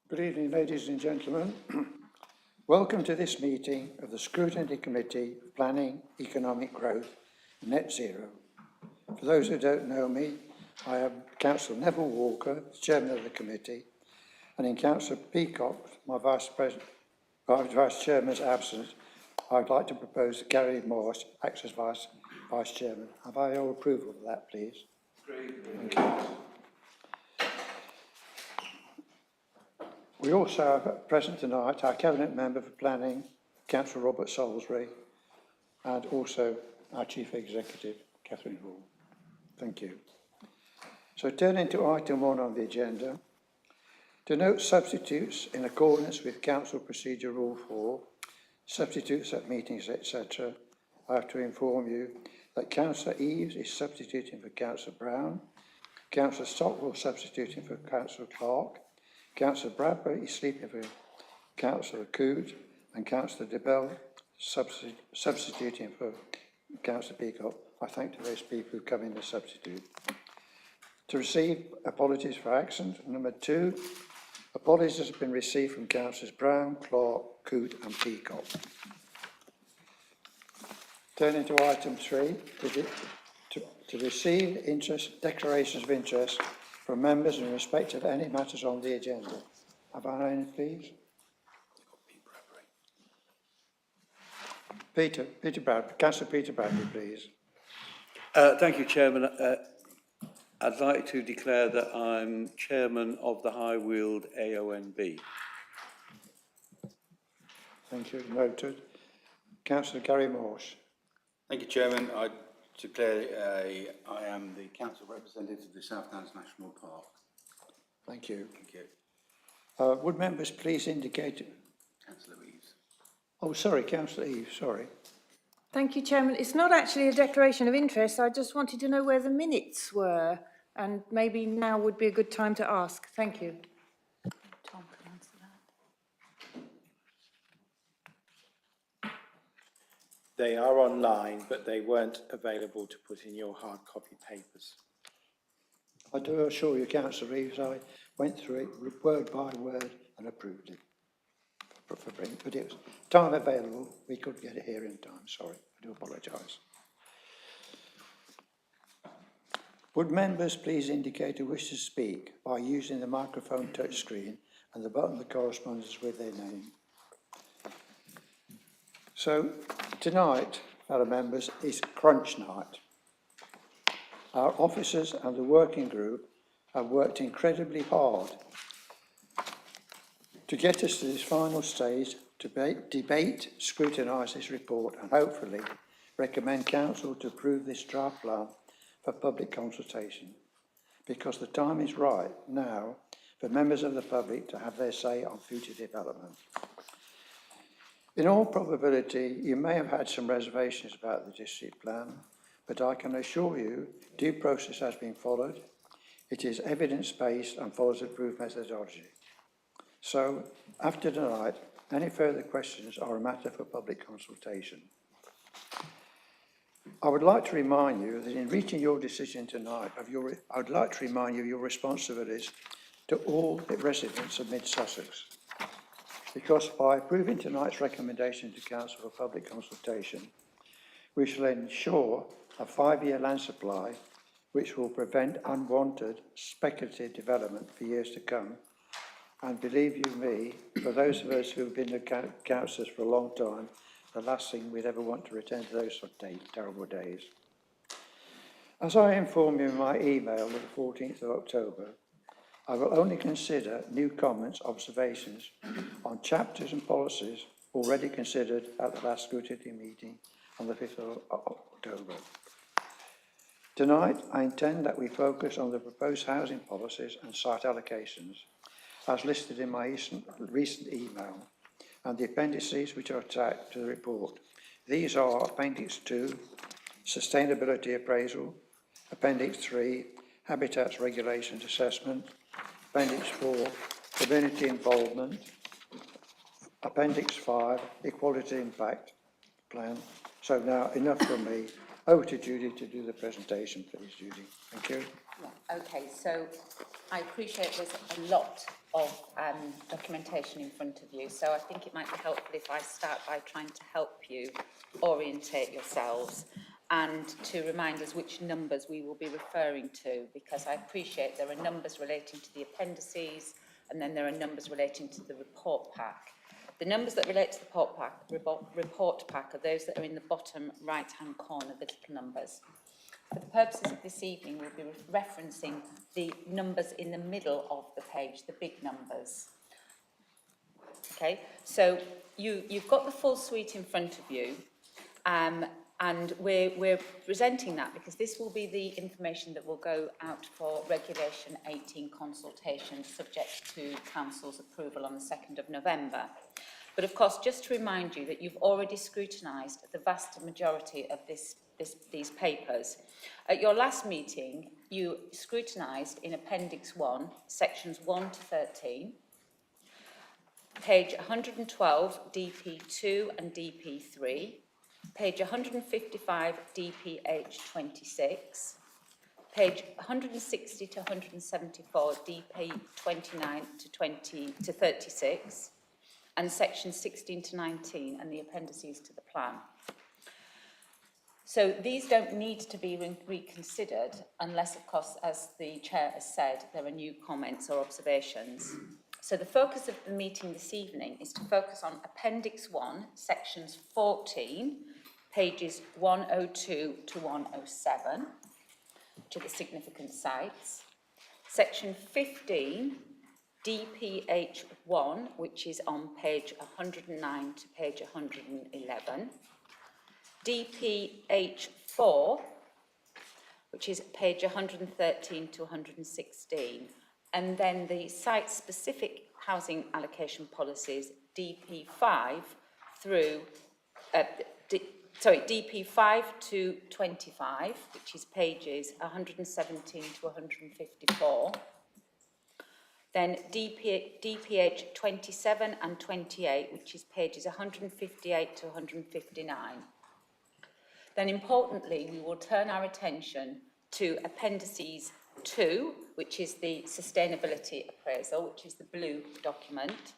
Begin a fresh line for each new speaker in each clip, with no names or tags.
Good evening, ladies and gentlemen. Welcome to this meeting of the Scrutiny Committee of Planning, Economic Growth and Net Zero. For those who don't know me, I am Councillor Neville Walker, Chairman of the Committee, and in Councillor Peacock, my Vice Chairman's absence, I'd like to propose that Gary Morse acts as Vice Chairman. Have I your approval of that, please?
Agreed.
Thank you. We also have present tonight our Cabinet Member for Planning, Councillor Robert Salisbury, and also our Chief Executive, Catherine Hall. Thank you. So turning to item 1 on the agenda, to note substitutes in accordance with Council Procedure Rule 4, substitutes at meetings, etc., I have to inform you that Councillor Eves is substituting for Councillor Brown, Councillor Stockwell substituting for Councillor Clark, Councillor Bradbury is sleeping for Councillor Coote, and Councillor DeBell substituting for Councillor Peacock. I thank those people who come in to substitute. To receive apologies for accent. Number 2, apologies have been received from Councillors Brown, Clark, Coote and Peacock. Turning to item 3, to receive declarations of interest from members in respect of any matters on the agenda. Have I any, please? Peter Bradley, Councillor Peter Bradley, please.
Thank you, Chairman. I'd like to declare that I'm Chairman of the High Weald AONB.
Thank you, noted. Councillor Gary Morse.
Thank you, Chairman. I declare I am the Council Representative of the South Downs National Park.
Thank you.
Thank you.
Would members please indicate...
Councillor Eves.
Oh, sorry, Councillor Eves, sorry.
Thank you, Chairman. It's not actually a declaration of interest. I just wanted to know where the minutes were, and maybe now would be a good time to ask. Thank you. Tom can answer that.
They are online, but they weren't available to put in your hard copy papers.
I do assure you, Councillor Eves, I went through it word by word and approved it for print, but it was time available. We couldn't get it here in time. Sorry, I do apologise. Would members please indicate a wish to speak by using the microphone touchscreen and the button that corresponds with their name. So tonight, fellow members, is crunch night. Our officers and the working group have worked incredibly hard to get us to this final stage to debate, scrutinise this report and hopefully recommend Council to approve this draft plan for public consultation, because the time is right now for members of the public to have their say on future development. In all probability, you may have had some reservations about the district plan, but I can assure you due process has been followed. It is evidence-based and follows approved methodology. So, after tonight, any further questions are a matter for public consultation. I would like to remind you that in reaching your decision tonight, I would like to remind you of your responsibilities to all the residents of Mid-Sussex. Because by approving tonight's recommendation to Council for public consultation, we shall ensure a 5-year land supply which will prevent unwanted speculative development for years to come. And believe you me, for those of us who have been councillors for a long time, the last thing we'd ever want to return to those sort of terrible days. As I inform you in my email of the 14th of October, I will only consider new comments, observations on chapters and policies already considered at the last scrutiny meeting on the 5th of October. Tonight, I intend that we focus on the proposed housing policies and site allocations, as listed in my recent email, and the appendices which are attached to the report. These are Appendix 2, Sustainability Appraisal, Appendix 3, Habitats Regulations Assessment, Appendix 4, Community Involvement, Appendix 5, Equality Impact Plan. So now, enough from me. Over to Judy to do the presentation, please, Judy. Thank you.
Yeah, okay, so I appreciate there's a lot of documentation in front of you, so I think it might be helpful if I start by trying to help you orientate yourselves and to remind us which numbers we will be referring to, because I appreciate there are numbers relating to the appendices and then there are numbers relating to the report pack. The numbers that relate to the report pack are those that are in the bottom right-hand corner, the little numbers. For the purposes of this evening, we'll be referencing the numbers in the middle of the page, the big numbers. Okay, so you've got the full suite in front of you, and we're presenting that because this will be the information that will go out for Regulation 18 consultation, subject to Council's approval on the 2nd of November. But of course, just to remind you that you've already scrutinised the vast majority of these papers. At your last meeting, you scrutinised in Appendix 1, sections 1 to 13, page 112, DP2 and DP3, page 155, DPH 26, page 160 to 174, DP 29 to 36, and sections 16 to 19 and the appendices to the plan. So these don't need to be reconsidered unless, of course, as the Chair has said, there are new comments or observations. So the focus of the meeting this evening is to focus on Appendix 1, sections 14, pages 102 to 107, which are the significant sites. Section 15, DPH1, which is on page 109 to page 111. DPH4, which is page 113 to 116, and then the site-specific housing allocation policies, DP5 through, DP5 to 25, which is pages 117 to 154. Then DPH 27 and 28, which is pages 158 to 159. Then importantly, we will turn our attention to Appendices 2, which is the sustainability appraisal, which is the blue document.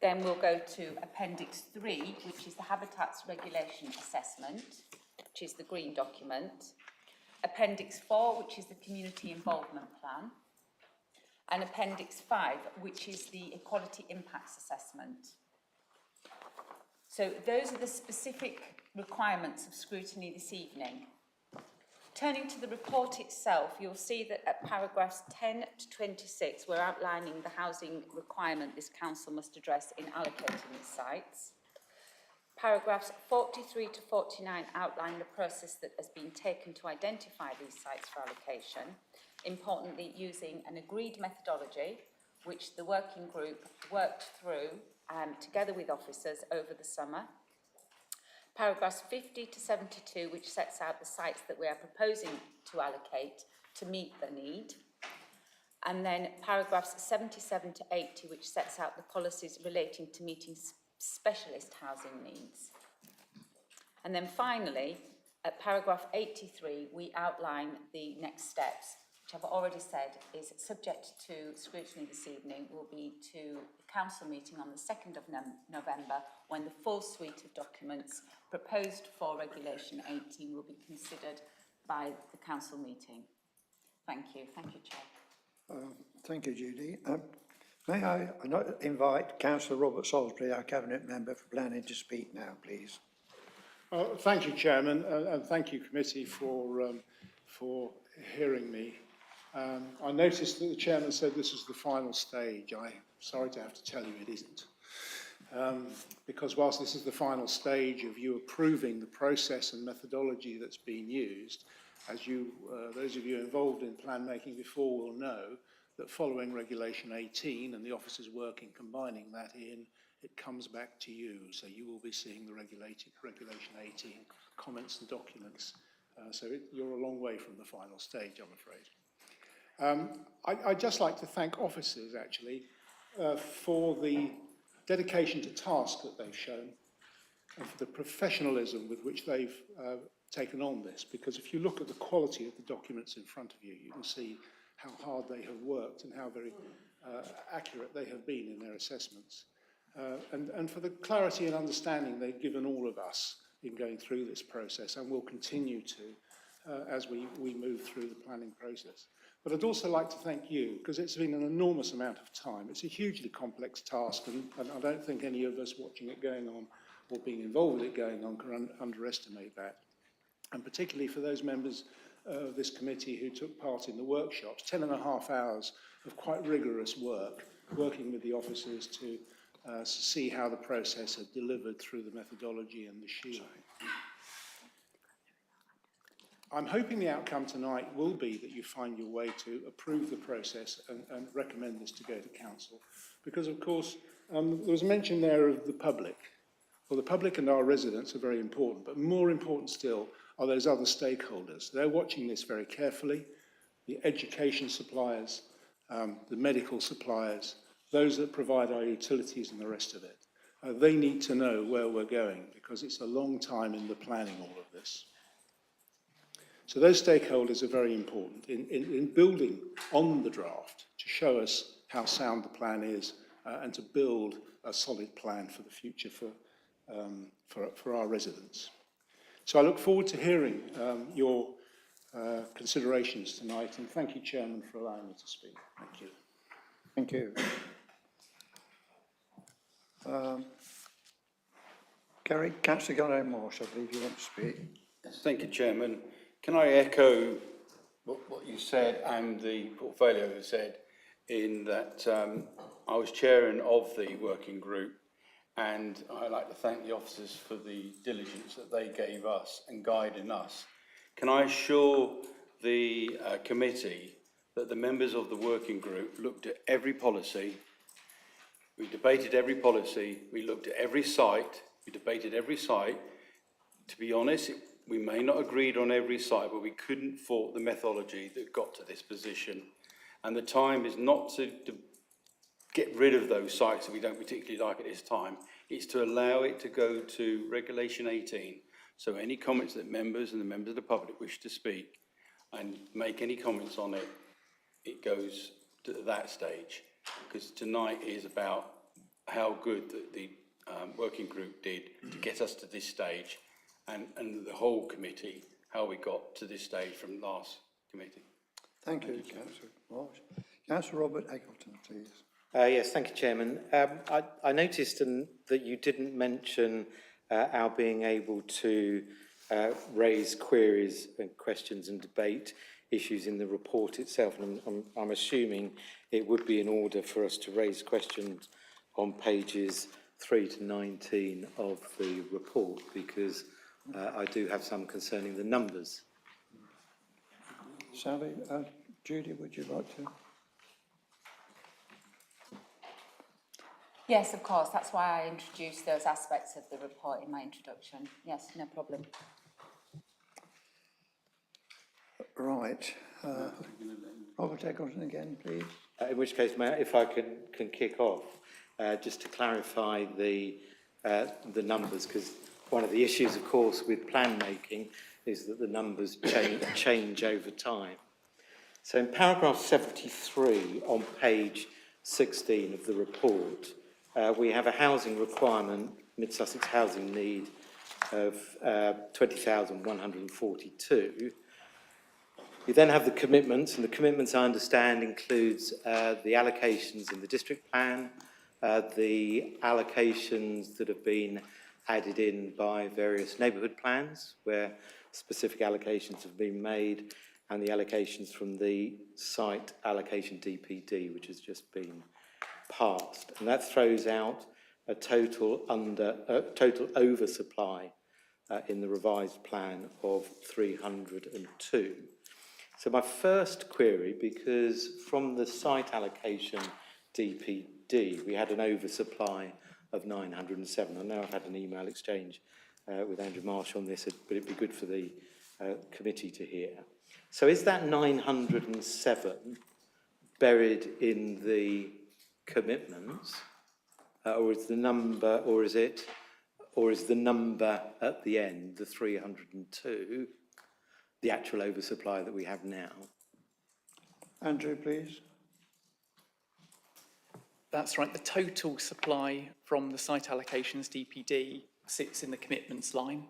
Then we'll go to Appendix 3, which is the habitats regulation assessment, which is the green document. Appendix 4, which is the community involvement plan. And Appendix 5, which is the equality impacts assessment. So those are the specific requirements of scrutiny this evening. Turning to the report itself, you'll see that at paragraphs 10 to 26, we're outlining the housing requirement this council must address in allocating its sites. Paragraphs 43 to 49 outline the process that has been taken to identify these sites for allocation, importantly using an agreed methodology, which the working group worked through together with officers over the summer. Paragraphs 50 to 72, which sets out the sites that we are proposing to allocate to meet the need. And then paragraphs 77 to 80, which sets out the policies relating to meeting specialist housing needs. And then finally, at paragraph 83, we outline the next steps, which I've already said is subject to scrutiny this evening, will be to the council meeting on the 2nd of November, when the full suite of documents proposed for Regulation 18 will be considered by the council meeting. Thank you. Thank you, Chair.
Thank you, Judy. May I invite Councillor Robert Salisbury, our Cabinet Member for Planning, to speak now, please.
Thank you, Chairman, and thank you, Committee, for hearing me. I noticed that the Chairman said this is the final stage. I'm sorry to have to tell you it isn't. Because whilst this is the final stage of you approving the process and methodology that's been used, as you, those of you involved in plan making before will know, that following Regulation 18 and the officers working combining that in, it comes back to you. So you will be seeing the Regulation 18 comments and documents. So you're a long way from the final stage, I'm afraid. I'd just like to thank officers, actually, for the dedication to task that they've shown and for the professionalism with which they've taken on this. Because if you look at the quality of the documents in front of you, you can see how hard they have worked and how very accurate they have been in their assessments. And for the clarity and understanding they've given all of us in going through this process, and will continue to as we move through the planning process. But I'd also like to thank you, because it's been an enormous amount of time. It's a hugely complex task, and I don't think any of us watching it going on or being involved with it going on can underestimate that. And particularly for those members of this committee who took part in the workshops, 10.5 hours of quite rigorous work, working with the officers to see how the process had delivered through the methodology and the shield. I'm hoping the outcome tonight will be that you find your way to approve the process and recommend this to go to council. Because, of course, there was a mention there of the public. Well, the public and our residents are very important, but more important still are those other stakeholders. They're watching this very carefully. The education suppliers, the medical suppliers, those that provide our utilities and the rest of it. They need to know where we're going, because it's a long time in the planning, all of this. So those stakeholders are very important in building on the draft to show us how sound the plan is and to build a solid plan for the future for our residents. So I look forward to hearing your considerations tonight, and thank you, Chairman, for allowing me to speak. Thank you.
Thank you. Gary, Councillor Gordon Morse, I believe you want to speak.
Yes, thank you, Chairman. Can I echo what you said and the portfolio has said, in that I was chairing of the working group, and I'd like to thank the officers for the diligence that they gave us and guiding us. Can I assure the committee that the members of the working group looked at every policy, we debated every policy, we looked at every site, we debated every site. To be honest, we may not have agreed on every site, but we couldn't fault the methodology that got to this position. And the time is not to get rid of those sites that we don't particularly like at this time. It's to allow it to go to Regulation 18. So any comments that members and the members of the public wish to speak and make any comments on it, it goes to that stage. Because tonight is about how good the working group did to get us to this stage, and the whole committee, how we got to this stage from last committee.
Thank you, Councillor Morse. Councillor Robert Eggleton, please.
Yes, thank you, Chairman. I noticed that you didn't mention our being able to raise queries and questions and debate issues in the report itself, and I'm assuming it would be in order for us to raise questions on pages 3 to 19 of the report, because I do have some concerning the numbers.
Sally, Judy, would you like to?
Yes, of course. That's why I introduced those aspects of the report in my introduction. Yes, no problem.
Right. Robert Eggleton again, please.
In which case, if I can kick off, just to clarify the numbers, because one of the issues, of course, with plan making is that the numbers change over time. So in paragraph 73 on page 16 of the report, we have a housing requirement, Mid-Sussex housing need of 20,142. We then have the commitments, and the commitments, I understand, includes the allocations in the district plan, the allocations that have been added in by various neighbourhood plans, where specific allocations have been made, and the allocations from the site allocation DPD, which has just been passed. And that throws out a total oversupply in the revised plan of 302. So my first query, because from the site allocation DPD, we had an oversupply of 907. I know I've had an email exchange with Andrew Marsh on this, but it'd be good for the committee to hear. So is that 907 buried in the commitments, or is the number, or is the number at the end, the 302, the actual oversupply that we have now?
Andrew, please.
That's right. The total supply from the site allocations DPD sits in the commitments line.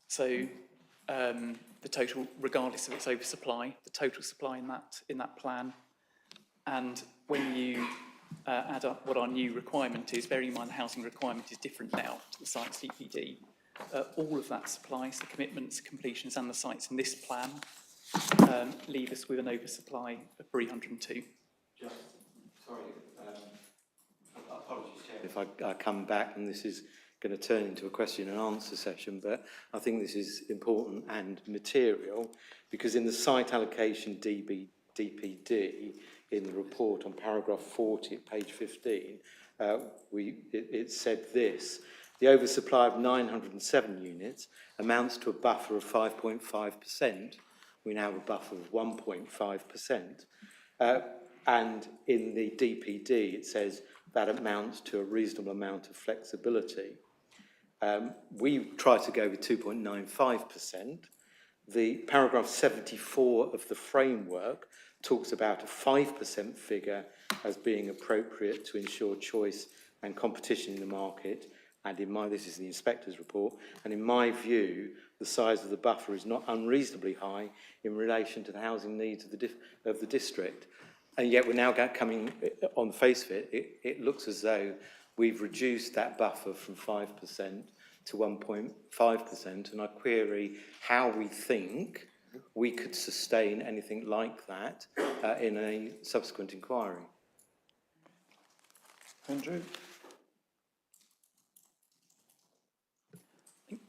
So the total, regardless of its oversupply, the total supply in that plan. And when you add up what our new requirement is, bearing in mind the housing requirement is different now to the site's DPD, all of that supply, so the commitments, completions and the sites in this plan, leave us with an oversupply of 302.
Just, sorry, apologies, Chair, if I come back, and this is going to turn into a question and answer session, but I think this is important and material, because in the site allocation DPD, in the report on paragraph 40 at page 15, it said this: the oversupply of 907 units amounts to a buffer of 5.5%. We now have a buffer of 1.5%. And in the DPD, it says that amounts to a reasonable amount of flexibility. We try to go with 2.95%. The paragraph 74 of the framework talks about a 5% figure as being appropriate to ensure choice and competition in the market. And this is the inspector's report, and in my view, the size of the buffer is not unreasonably high in relation to the housing needs of the district. And yet we're now coming, on the face of it, it looks as though we've reduced that buffer from 5% to 1.5%, and I query how we think we could sustain anything like that in a subsequent inquiry.
Andrew?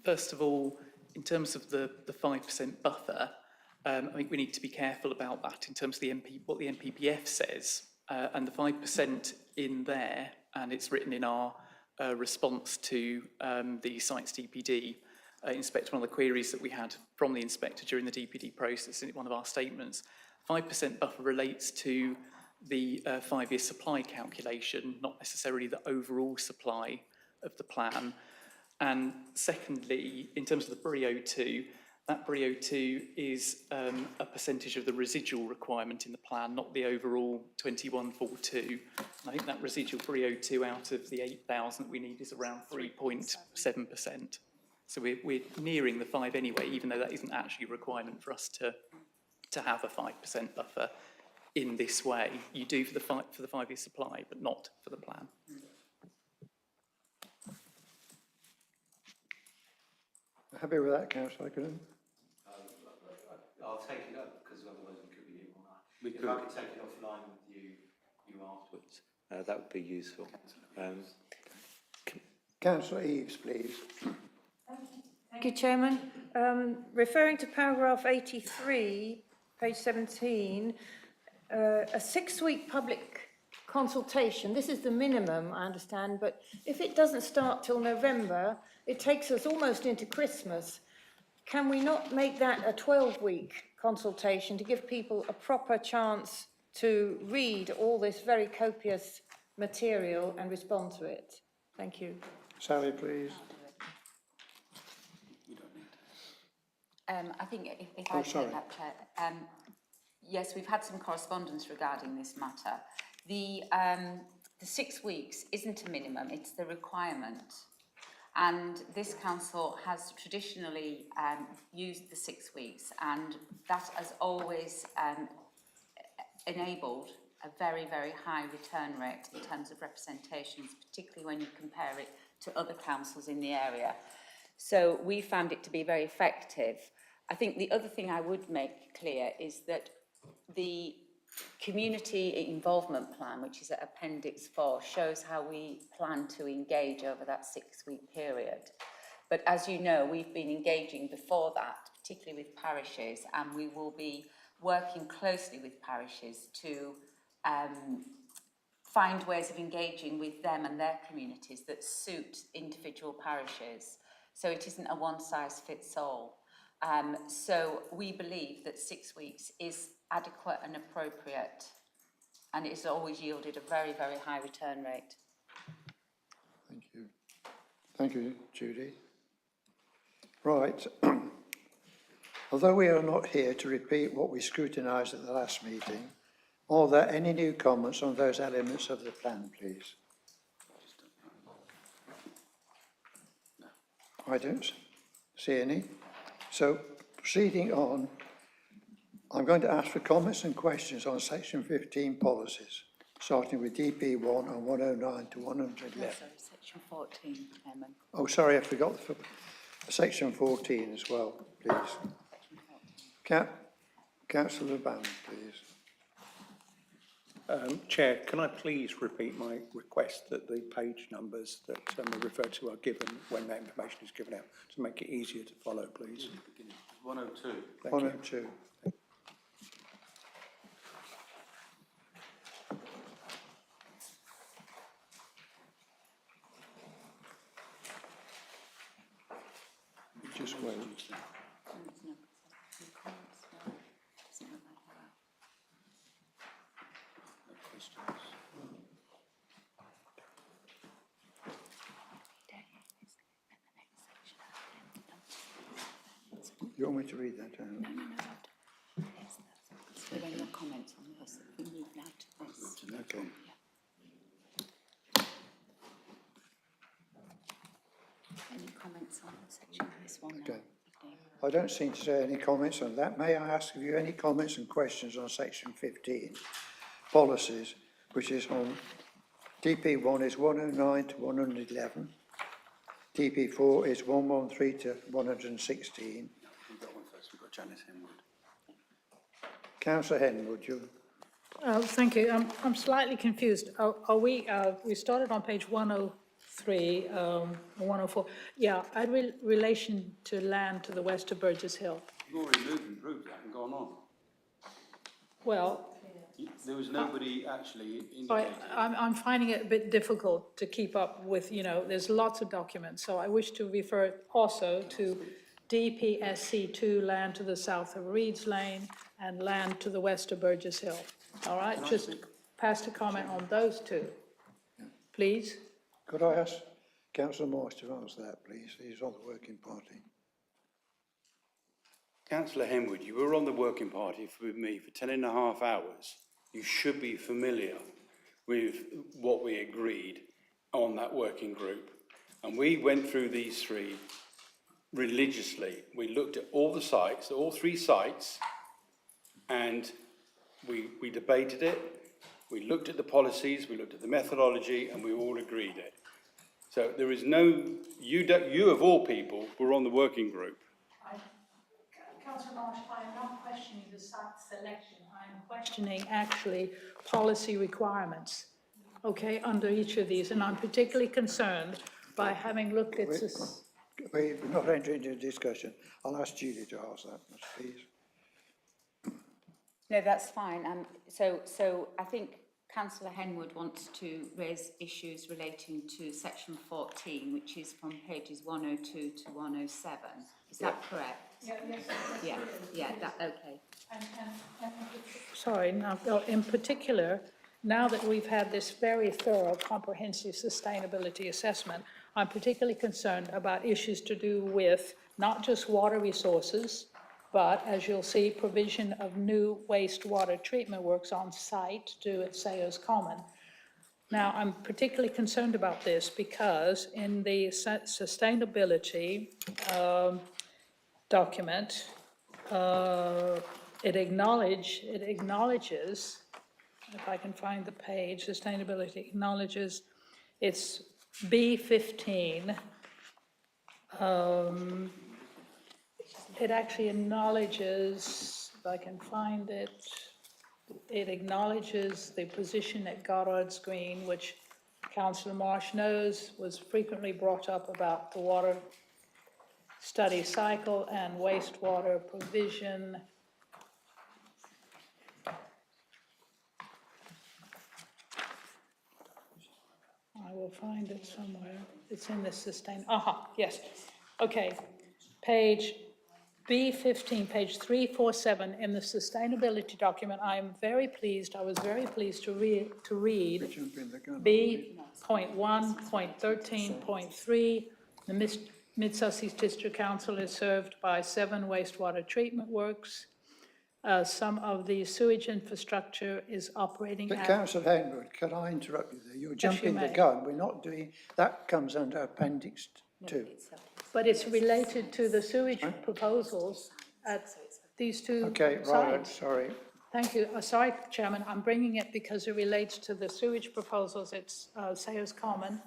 First of all, in terms of the 5% buffer, I think we need to be careful about that in terms of what the NPPF says, and the 5% in there, and it's written in our response to the site's DPD inspector. One of the queries that we had from the inspector during the DPD process in one of our statements, 5% buffer relates to the 5-year supply calculation, not necessarily the overall supply of the plan. And secondly, in terms of the BRIO2, that BRIO2 is a percentage of the residual requirement in the plan, not the overall 2142. And I think that residual BRIO2 out of the 8,000 that we need is around 3.7%. So we're nearing the 5 anyway, even though that isn't actually a requirement for us to have a 5% buffer in this way. You do for the 5-year supply, but not for the plan.
Happy with that, Councillor Green?
I'll take it up, because otherwise we could be here all night.
We
If
could.
I could take it offline with you afterwards, that would be useful.
Councillor Eaves, please.
Thank you, Chairman. Referring to paragraph 83, page 17, a 6-week public consultation. This is the minimum, I understand, but if it doesn't start till November, it takes us almost into Christmas. Can we not make that a 12-week consultation to give people a proper chance to read all this very copious material and respond to it? Thank you.
Sally, please.
I think if
Oh,
I
sorry.
take that, Chair, yes, we've had some correspondence regarding this matter. The 6 weeks isn't a minimum, it's the requirement. And this council has traditionally used the 6 weeks, and that has always enabled a very, very high return rate in terms of representations, particularly when you compare it to other councils in the area. So we found it to be very effective. I think the other thing I would make clear is that the community involvement plan, which is at Appendix 4, shows how we plan to engage over that 6-week period. But as you know, we've been engaging before that, particularly with parishes, and we will be working closely with parishes to find ways of engaging with them and their communities that suit individual parishes. So it isn't a one-size-fits-all. So we believe that 6 weeks is adequate and appropriate, and it's always yielded a very, very high return rate.
Thank you. Thank you, Judy. Right. Although we are not here to repeat what we scrutinised at the last meeting, Are there any new comments on those elements of the plan, please? I don't see any. So proceeding on, I'm going to ask for comments and questions on section 15 policies, starting with DP1 and 109 to 111.
Sorry, section 14, Chairman.
Oh, sorry, I forgot section 14 as well, please. Councillor Bannon, please.
Chair, can I please repeat my request that the page numbers that are referred to are given when that information is given out to make it easier to follow, please?
102.
Thank you.
102. Just wait. You want me to read that out?
No. So there are no comments on this. We move now to this.
Okay.
Any comments on section this one now?
Okay. I don't seem to see any comments on that. May I ask if you any comments and questions on section 15, policies, which is on DP1 is 109 to 111, DP4 is 113 to 116.
We've got one first. We've got Janice Henwood.
Councillor Henwood, you.
Thank you. I'm slightly confused. We started on page 103, 104. Yeah, relation to land to the west of Burgess Hill.
You've already moved and proved that and gone on.
Well,
There was nobody actually
I,
indicated.
I'm finding it a bit difficult to keep up with, there's lots of documents. So I wish to refer also to DPSC2, land to the south of Reeds Lane, and land to the west of Burgess Hill. All right, just pass a comment on those two, please.
Could I ask Councillor Morris to answer that, please? He's on the working party.
Councillor Henwood, you were on the working party with me for 10.5 hours. You should be familiar with what we agreed on that working group. And we went through these three religiously. We looked at all the sites, all 3 sites, and we debated it. We looked at the policies, we looked at the methodology, and we all agreed it. So there is no, you of all people were on the working group.
Councillor Marsh, I am not questioning the site selection. I am questioning actually policy requirements, okay, under each of these. And I'm particularly concerned by having looked at this.
We're not entering into a discussion. I'll ask Julie to ask that, please.
No, that's fine. So I think Councillor Henwood wants to raise issues relating to section 14, which is from pages 102 to 107. Is that correct? Yeah, that, okay.
Sorry, now, in particular, now that we've had this very thorough, comprehensive sustainability assessment, I'm particularly concerned about issues to do with not just water resources, but as you'll see, provision of new wastewater treatment works on site to Sayers Common. Now, I'm particularly concerned about this because in the sustainability document, it acknowledges, if I can find the page, sustainability acknowledges, it's B15. It actually acknowledges, if I can find it, it acknowledges the position at Goddard's Green, which Councillor Marsh knows was frequently brought up about the water study cycle and wastewater provision. I will find it somewhere. It's in the yes. Okay, page B15, page 347 in the sustainability document. I was very pleased to read B.1.13.3. The Mid-Sussex District Council is served by 7 wastewater treatment works. some of the sewage infrastructure is operating
But
at.
Councillor Henwood, can I interrupt you there? You're jumping the
may.
gun. We're not doing, that comes under Appendix 2.
But it's related to the sewage proposals at these two
Okay, right,
sites.
sorry.
Thank you. Sorry, Chairman, I'm bringing it because it relates to the sewage proposals. It's Sayers Common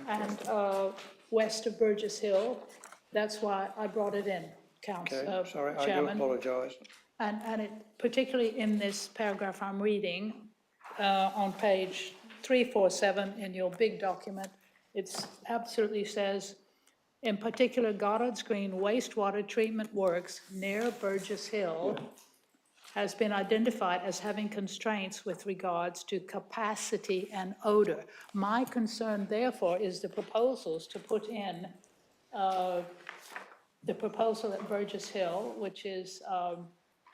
and west of Burgess Hill. That's why I brought it in,
Okay, sorry, I do
Chairman.
apologise.
And it, particularly in this paragraph I'm reading, on page 347 in your big document, it absolutely says, in particular, Goddard's Green wastewater treatment works near Burgess Hill has been identified as having constraints with regards to capacity and odor. My concern, therefore, is the proposals to put in the proposal at Burgess Hill, which is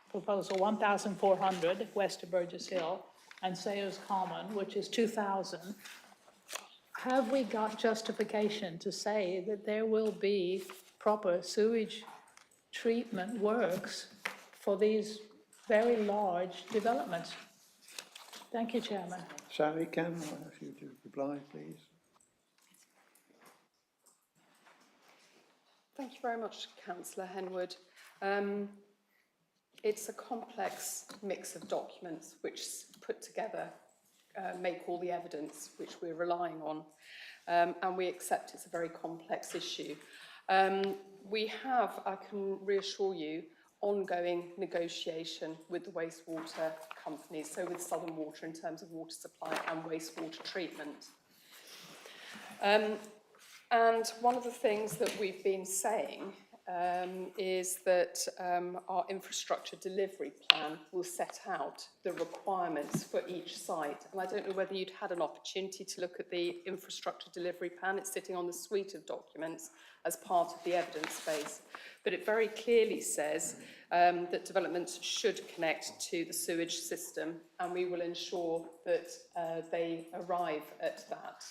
proposal 1,400 west of Burgess Hill, and Sayers Common, which is 2,000. Have we got justification to say that there will be proper sewage treatment works for these very large developments? Thank you, Chairman.
Sally, can I ask you to reply, please?
Thank you very much, Councillor Henwood. It's a complex mix of documents which put together make all the evidence which we're relying on, and we accept it's a very complex issue. We have, I can reassure you, ongoing negotiation with the wastewater companies, so with Southern Water in terms of water supply and wastewater treatment. And one of the things that we've been saying is that our infrastructure delivery plan will set out the requirements for each site. And I don't know whether you'd had an opportunity to look at the infrastructure delivery plan. It's sitting on the suite of documents as part of the evidence base. But it very clearly says that developments should connect to the sewage system, and we will ensure that they arrive at that.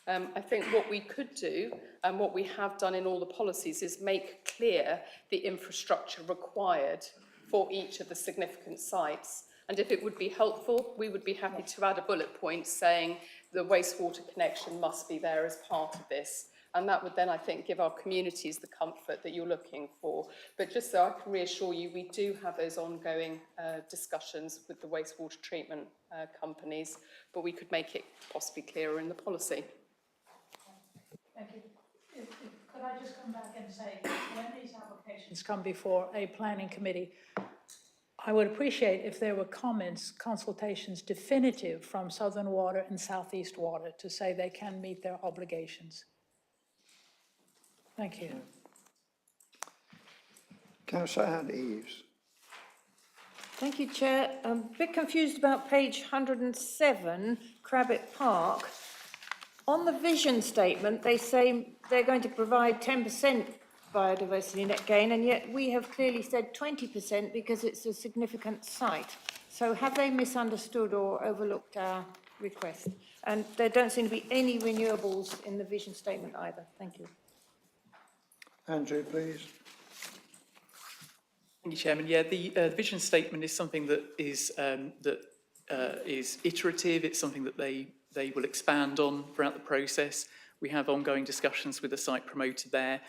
I think what we could do, and what we have done in all the policies, is make clear the infrastructure required for each of the significant sites. And if it would be helpful, we would be happy to add a bullet point saying the wastewater connection must be there as part of this. And that would then, I think, give our communities the comfort that you're looking for. But just so I can reassure you, we do have those ongoing discussions with the wastewater treatment companies, but we could make it possibly clearer in the policy.
Thank you. Could I just come back and say, when these applications come before a planning committee, I would appreciate if there were comments, consultations definitive from Southern Water and Southeast Water to say they can meet their obligations. Thank you.
Councillor Anne Eves.
Thank you, Chair. I'm a bit confused about page 107, Crabbit Park. On the vision statement, they say they're going to provide 10% biodiversity net gain, and yet we have clearly said 20% because it's a significant site. So have they misunderstood or overlooked our request? And there don't seem to be any renewables in the vision statement either. Thank you.
Andrew, please.
Thank you, Chairman. Yeah, the vision statement is something that is iterative. It's something that they will expand on throughout the process. We have ongoing discussions with the site promoter there.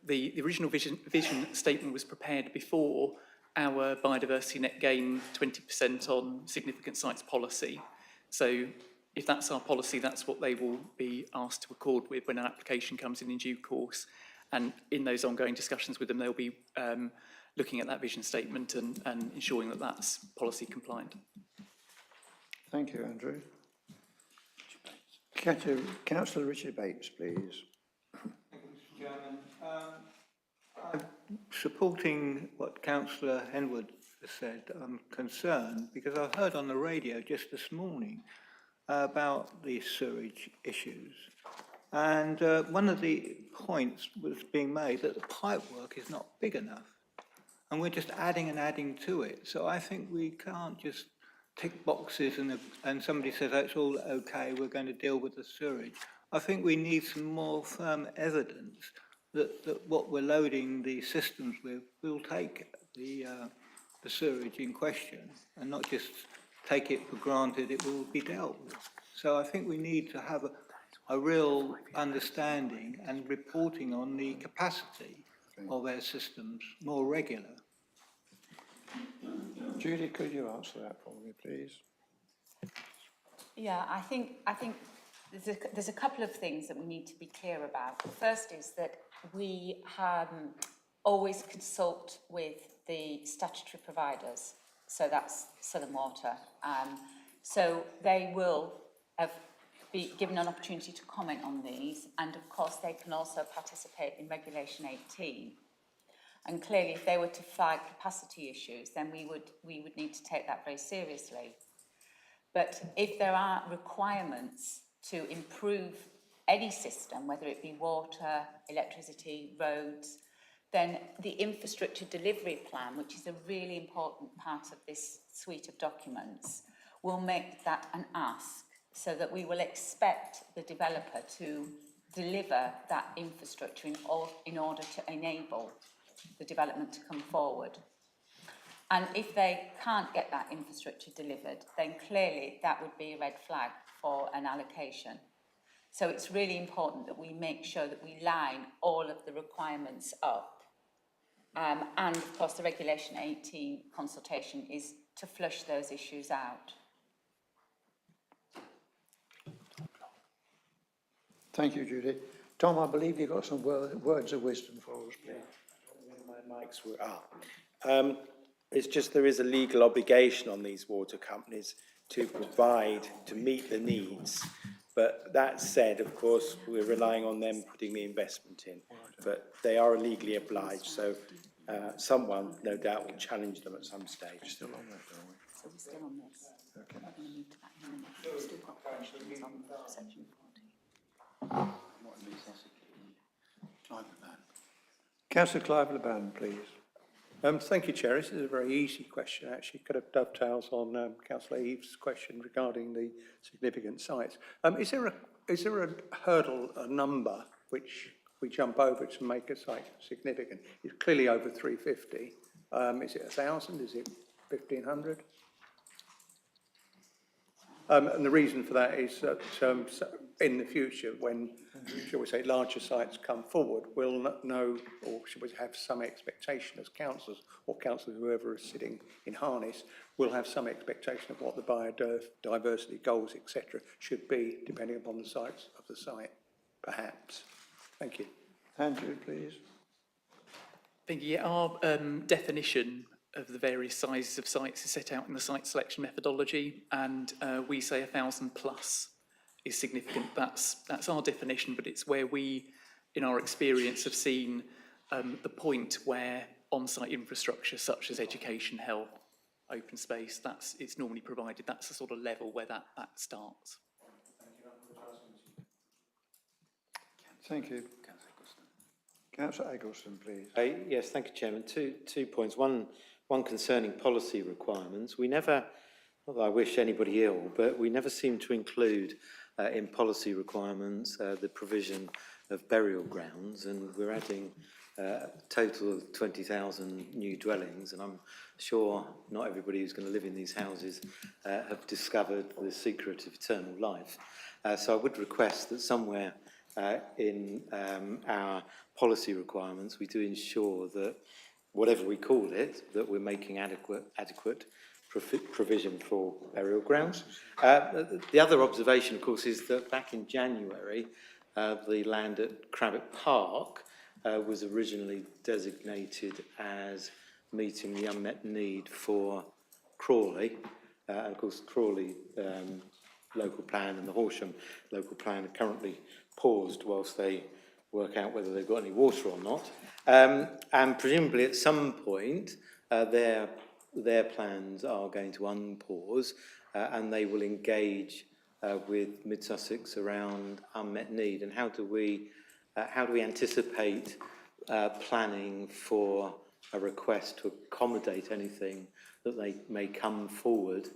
The original vision statement was prepared before our biodiversity net gain 20% on significant sites policy. So if that's our policy, that's what they will be asked to accord with when an application comes in due course. And in those ongoing discussions with them, they'll be looking at that vision statement and ensuring that that's policy compliant.
Thank you, Andrew. Councillor Richard Bates, please.
Thank you, Mr. Chairman. I'm supporting what Councillor Henwood has said. I'm concerned because I heard on the radio just this morning about the sewage issues. And one of the points was being made that the pipe work is not big enough. And we're just adding and adding to it. So I think we can't just tick boxes and somebody says, that's all okay, we're going to deal with the sewage. I think we need some more firm evidence that what we're loading the systems with will take the the sewerage in question and not just take it for granted it will be dealt with. So I think we need to have a real understanding and reporting on the capacity of our systems more regular.
Judy, could you answer that for me, please?
Yeah, I think there's a couple of things that we need to be clear about. The first is that we always consult with the statutory providers, so that's Southern Water. So they will be given an opportunity to comment on these, and of course they can also participate in Regulation 18. And clearly, if they were to flag capacity issues, then we would need to take that very seriously. But if there are requirements to improve any system, whether it be water, electricity, roads, then the infrastructure delivery plan, which is a really important part of this suite of documents, will make that an ask, so that we will expect the developer to deliver that infrastructure in order to enable the development to come forward. And if they can't get that infrastructure delivered, then clearly that would be a red flag for an allocation. So it's really important that we make sure that we line all of the requirements up. And of course, the Regulation 18 consultation is to flush those issues out.
Thank you, Judy. Tom, I believe you've got some words of wisdom for us, please.
My mics were up. It's just there is a legal obligation on these water companies to provide, to meet the needs. But that said, of course, we're relying on them putting the investment in. But they are legally obliged, so someone, no doubt, will challenge them at some stage.
So we're still on this. Okay. We're going to move to that in a minute. We've still got questions on section 40.
Councillor Clive-Laban, please.
Thank you, Chair. This is a very easy question, actually. Kind of dovetails on Councillor Eves' question regarding the significant sites. Is there a hurdle, a number, which we jump over to make a site significant? It's clearly over 350. Is it 1,000? Is it 1,500? And the reason for that is that in the future, when, shall we say, larger sites come forward, we'll know, or shall we have some expectation as councillors, or councillors, whoever is sitting in harness, will have some expectation of what the biodiversity goals, etc., should be, depending upon the size of the site, perhaps. Thank you.
Andrew, please.
Thank you. Our definition of the various sizes of sites is set out in the site selection methodology, and we say 1,000 plus is significant. That's our definition, but it's where we, in our experience, have seen the point where on-site infrastructure such as education, health, open space, it's normally provided. That's the sort of level where that starts.
Thank you. Councillor Eggleston, please.
Yes, thank you, Chairman. Two points. One concerning policy requirements. We never, not that I wish anybody ill, but we never seem to include in policy requirements the provision of burial grounds, and we're adding a total of 20,000 new dwellings, and I'm sure not everybody who's going to live in these houses have discovered the secret of eternal life. So I would request that somewhere in our policy requirements we do ensure that whatever we call it, that we're making adequate provision for burial grounds. The other observation, of course, is that back in January, the land at Crabbett Park was originally designated as meeting the unmet need for Crawley. And of course, Crawley local plan and the Horsham local plan are currently paused whilst they work out whether they've got any water or not. And presumably at some point, their plans are going to unpause and they will engage with Mid Sussex around unmet need. And how do we anticipate planning for a request to accommodate anything that they may come forward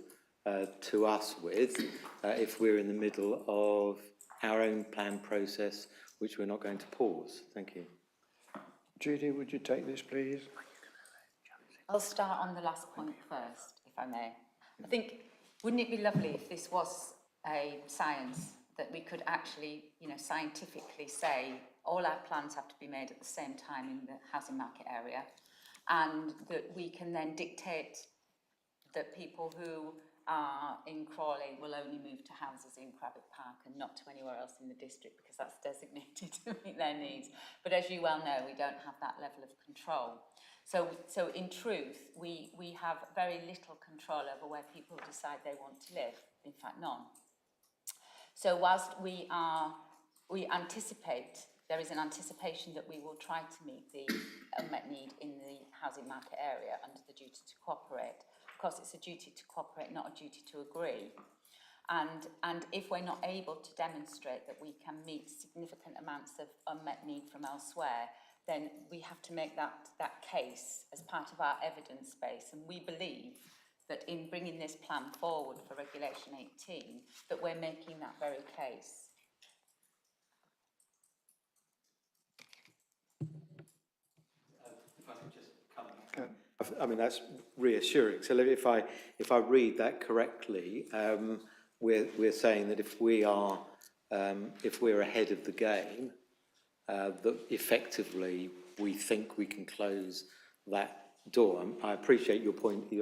to us with if we're in the middle of our own plan process, which we're not going to pause? Thank you.
Judy, would you take this, please?
I'll start on the last point first, if I may. I think, wouldn't it be lovely if this was a science that we could actually, scientifically say all our plans have to be made at the same time in the housing market area, and that we can then dictate that people who are in Crawley will only move to houses in Crabbett Park and not to anywhere else in the district because that's designated to meet their needs. But as you well know, we don't have that level of control. So in truth, we have very little control over where people decide they want to live, in fact none. So whilst we anticipate, there is an anticipation that we will try to meet the unmet need in the housing market area under the duty to cooperate. Of course, it's a duty to cooperate, not a duty to agree. And if we're not able to demonstrate that we can meet significant amounts of unmet need from elsewhere, then we have to make that case as part of our evidence base. And we believe that in bringing this plan forward for Regulation 18, that we're making that very case.
If I could just come back. I mean, that's reassuring. So if I read that correctly, we're saying that if we're ahead of the game, that effectively we think we can close that door. I appreciate your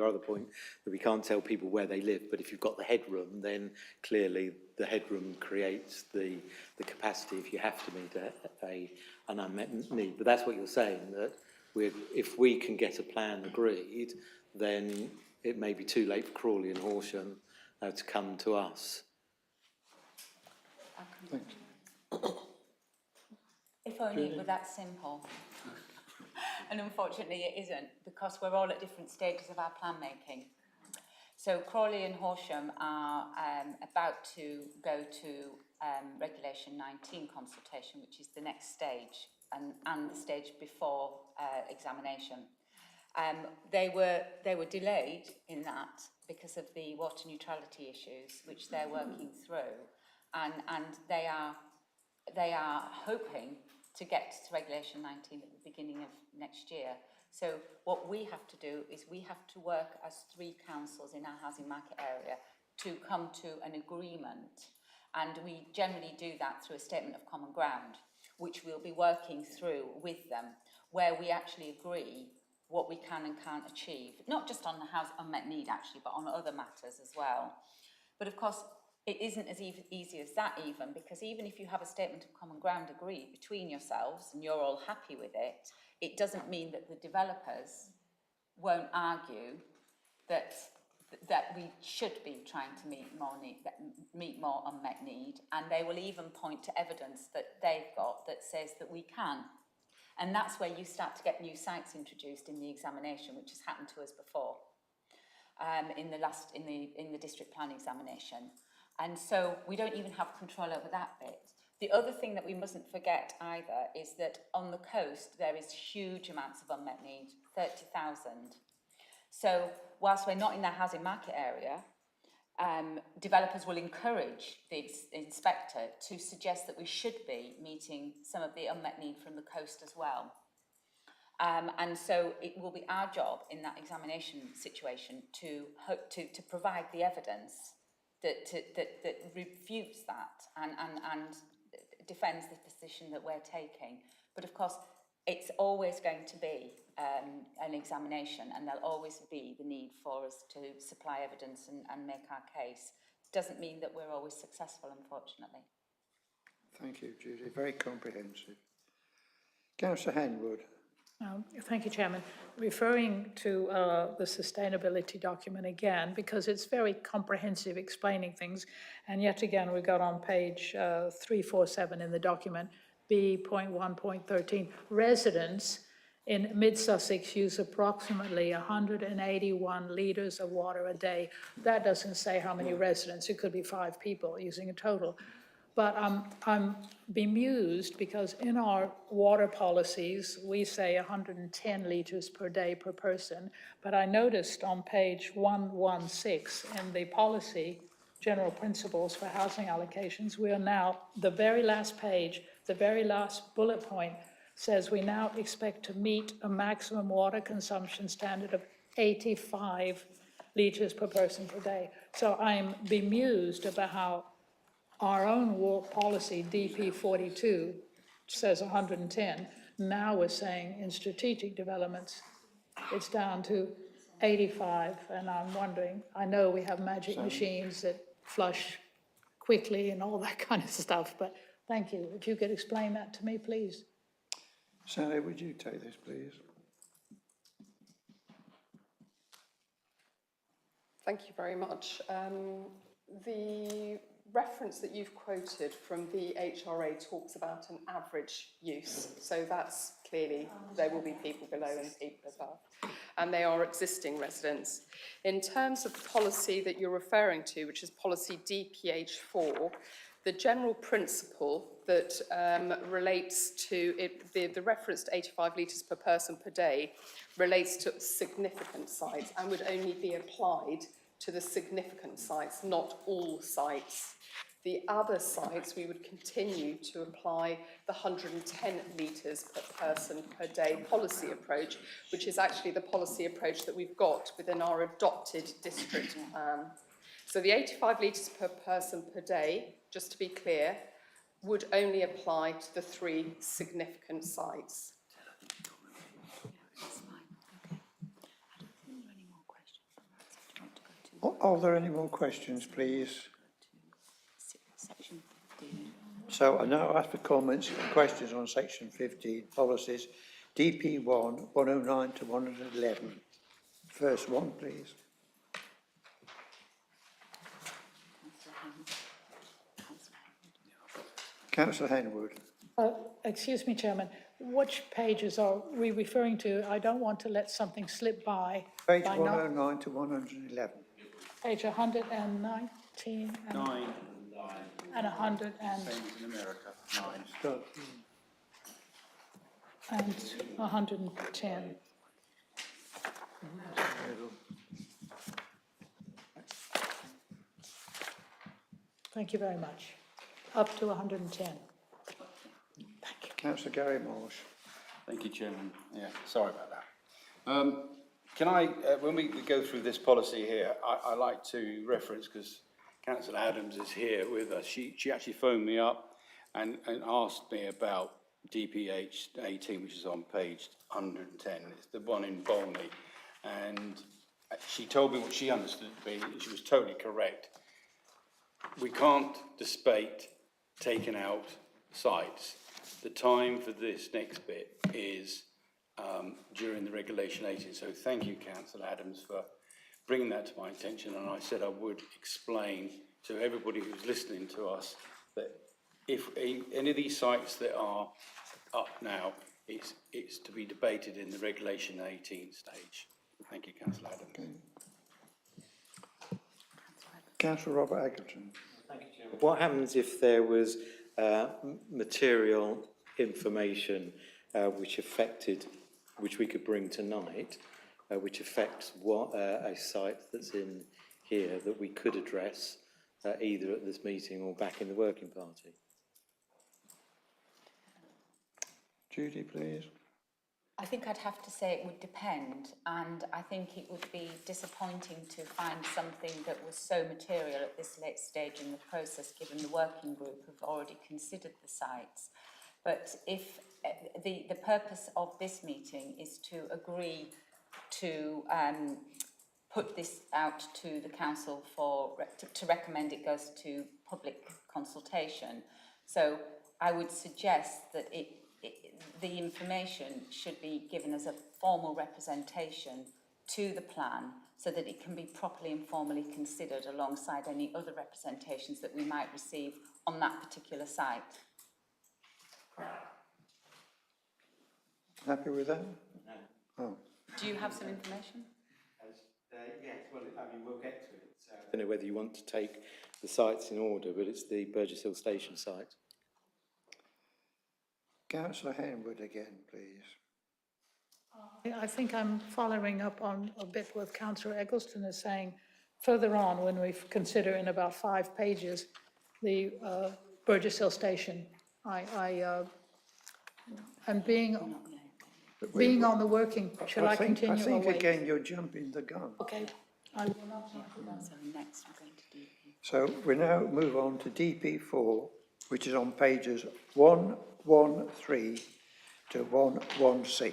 other point, that we can't tell people where they live, but if you've got the headroom, then clearly the headroom creates the capacity if you have to meet an unmet need. But that's what you're saying, that if we can get a plan agreed, then it may be too late for Crawley and Horsham to come to us.
Thank you.
If only it were that simple. And unfortunately it isn't, because we're all at different stages of our plan making. So Crawley and Horsham are about to go to Regulation 19 consultation, which is the next stage and the stage before examination. They were delayed in that because of the water neutrality issues, which they're working through, and they are hoping to get to Regulation 19 at the beginning of next year. So what we have to do is we have to work as three councils in our housing market area to come to an agreement. And we generally do that through a statement of common ground, which we'll be working through with them, where we actually agree what we can and can't achieve, not just on the house unmet need actually, but on other matters as well. But of course, it isn't as easy as that even, because even if you have a statement of common ground agreed between yourselves and you're all happy with it, it doesn't mean that the developers won't argue that we should be trying to meet more unmet need, and they will even point to evidence that they've got that says that we can. And that's where you start to get new sites introduced in the examination, which has happened to us before in the district plan examination. And so we don't even have control over that bit. The other thing that we mustn't forget either is that on the coast there is huge amounts of unmet need, 30,000. So whilst we're not in the housing market area, developers will encourage the inspector to suggest that we should be meeting some of the unmet need from the coast as well. And so it will be our job in that examination situation to provide the evidence that refutes that and defends the position that we're taking. But of course, it's always going to be an examination, and there'll always be the need for us to supply evidence and make our case. Doesn't mean that we're always successful, unfortunately.
Thank you, Judy. Very comprehensive. Councillor Henwood.
Thank you, Chairman. Referring to the sustainability document again, because it's very comprehensive, explaining things, and yet again we got on page 347 in the document, B.1.13, residents in mid-Sussex use approximately 181 litres of water a day. That doesn't say how many residents, it could be 5 people using a total. But I'm bemused because in our water policies, we say 110 litres per day per person. But I noticed on page 116 in the policy, general principles for housing allocations, we are now, the very last page, the very last bullet point says we now expect to meet a maximum water consumption standard of 85 litres per person per day. So I'm bemused about how our own war policy, DP 42, says 110. Now we're saying in strategic developments, it's down to 85, and I'm wondering, I know we have magic machines that flush quickly and all that kind of stuff, but thank you. If you could explain that to me, please.
Sally, would you take this, please?
Thank you very much. The reference that you've quoted from the HRA talks about an average use. So that's clearly, there will be people below and people above. And they are existing residents. In terms of the policy that you're referring to, which is policy DPH4, the general principle that relates to it, the reference to 85 litres per person per day relates to significant sites and would only be applied to the significant sites, not all sites. The other sites, we would continue to apply the 110 litres per person per day policy approach, which is actually the policy approach that we've got within our adopted district plan. So the 85 litres per person per day, just to be clear, would only apply to the 3 significant sites.
Are there any more questions, please? So I now ask for comments and questions on section 15, policies, DP1, 109 to 111. First one, please. Councillor Henwood.
Excuse me, Chairman, which pages are we referring to? I don't want to let something slip by.
Page
by
109 to 111.
Page 119 and,
9.
and 100 and,
Same as in America, 9.
and 110. Thank you very much. Up to 110.
Councillor Gary Marsh.
Thank you, Chairman. Yeah, sorry about that. Can I, when we go through this policy here, I like to reference, because Councillor Adams is here with us, she actually phoned me up and asked me about DPH 18, which is on page 110. It's the one in Bolney. And she told me what she understood to be, and she was totally correct. We can't debate taking out sites. The time for this next bit is during the Regulation 18. So thank you, Councillor Adams, for bringing that to my attention. And I said I would explain to everybody who's listening to us that if any of these sites that are up now, it's to be debated in the Regulation 18 stage. Thank you, Councillor Adams.
Okay. Councillor Robert Eggleton.
Thank you, Chairman. What happens if there was material information which we could bring tonight, which affects what a site that's in here that we could address either at this meeting or back in the working party?
Judy, please.
I think I'd have to say it would depend, and I think it would be disappointing to find something that was so material at this late stage in the process, given the working group have already considered the sites. But if the purpose of this meeting is to agree to put this out to the council to recommend it goes to public consultation. So I would suggest that the information should be given as a formal representation to the plan so that it can be properly and formally considered alongside any other representations that we might receive on that particular site.
Happy with that?
No.
Oh.
Do you have some information?
Yes, well, I mean, we'll get to it. So I don't know whether you want to take the sites in order, but it's the Burgess Hill Station site.
Councillor Henwood again, please.
I think I'm following up on a bit what Councillor Eggleston is saying. Further on, when we consider in about 5 pages the Burgess Hill Station, I'm being being on the working, shall I
I
continue or
think
wait?
again, you're jumping the gun.
Okay, I will not jump the gun.
So next we're going to DP.
So we now move on to DP4, which is on pages 113 to 116.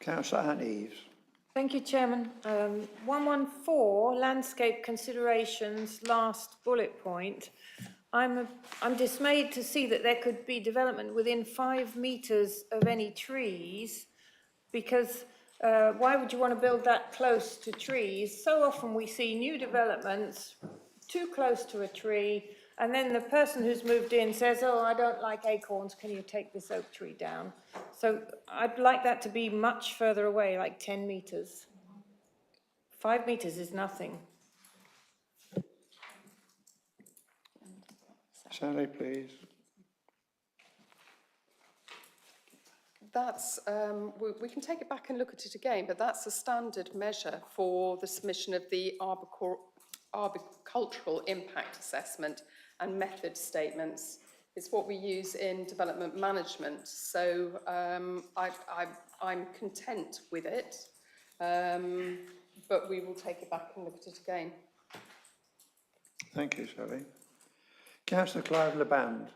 Councillor Anne Eves.
Thank you, Chairman. 114, landscape considerations, last bullet point. I'm dismayed to see that there could be development within 5 metres of any trees, because why would you want to build that close to trees? So often we see new developments too close to a tree, and then the person who's moved in says, oh, I don't like acorns, can you take this oak tree down? So I'd like that to be much further away, like 10 metres. 5 metres is nothing.
Sally, please.
That's, we can take it back and look at it again, but that's a standard measure for the submission of the arboricultural impact assessment and method statements. It's what we use in development management. So I'm content with it, but we will take it back and look at it again.
Thank you, Sally. Councillor Clive LeBand.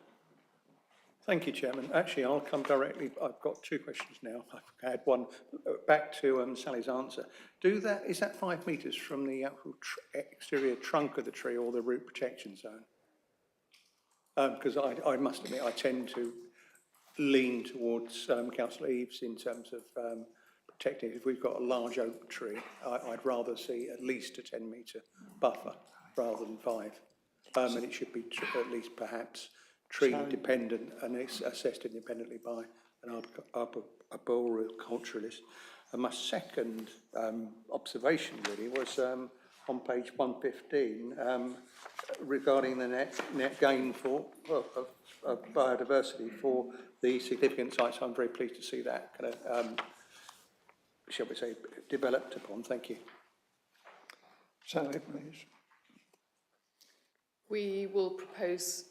Thank you, Chairman. Actually, I'll come directly. I've got 2 questions now. I've had one back to Sally's answer. Is that 5 metres from the actual exterior trunk of the tree or the root protection zone? Because I must admit, I tend to lean towards Councillor Eves in terms of protecting. If we've got a large oak tree, I'd rather see at least a 10-metre buffer rather than 5. And it should be at least perhaps tree dependent and it's assessed independently by an arboriculturalist. And my second observation really was on page 115 regarding the net gain of biodiversity for the significant sites. I'm very pleased to see that kind of, shall we say, developed upon. Thank you.
Sally, please.
We will propose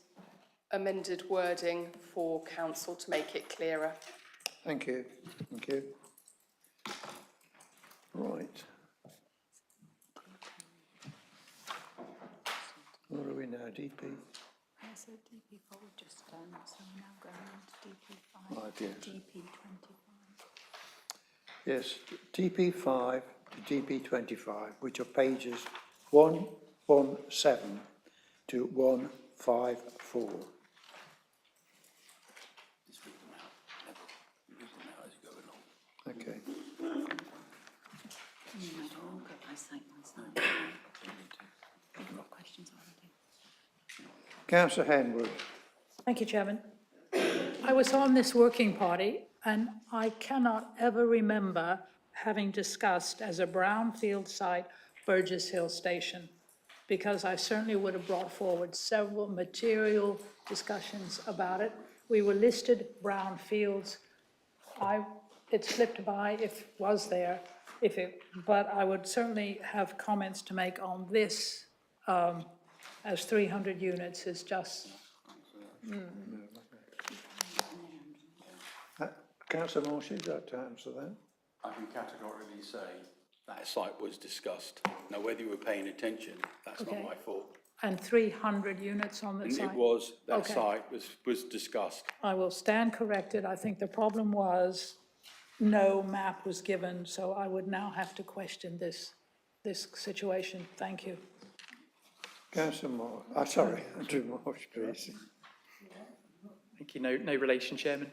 amended wording for council to make it clearer.
Thank you. Thank you. Right. Where are we now? DP?
So DP4 we've just done, so we're now going on to DP5,
Right, yes.
DP25.
Yes, DP5 to DP25, which are pages 117 to 154. Okay.
Questions already.
Councillor Henwood.
Thank you, Chairman. I was on this working party and I cannot ever remember having discussed as a brownfield site Burgess Hill Station, because I certainly would have brought forward several material discussions about it. We were listed brownfields. It slipped by if it was there, but I would certainly have comments to make on this, as 300 units is just.
Councillor Marsh, you'd like to answer that?
I can categorically say that site was discussed. Now, whether you were paying attention, that's
Okay.
not my fault.
And 300 units on the
And
site?
it was, that
Okay.
site was discussed.
I will stand corrected. I think the problem was no map was given, so I would now have to question this situation. Thank you.
Councillor Moore. Sorry, Andrew Marsh, please.
Thank you. No relation, Chairman.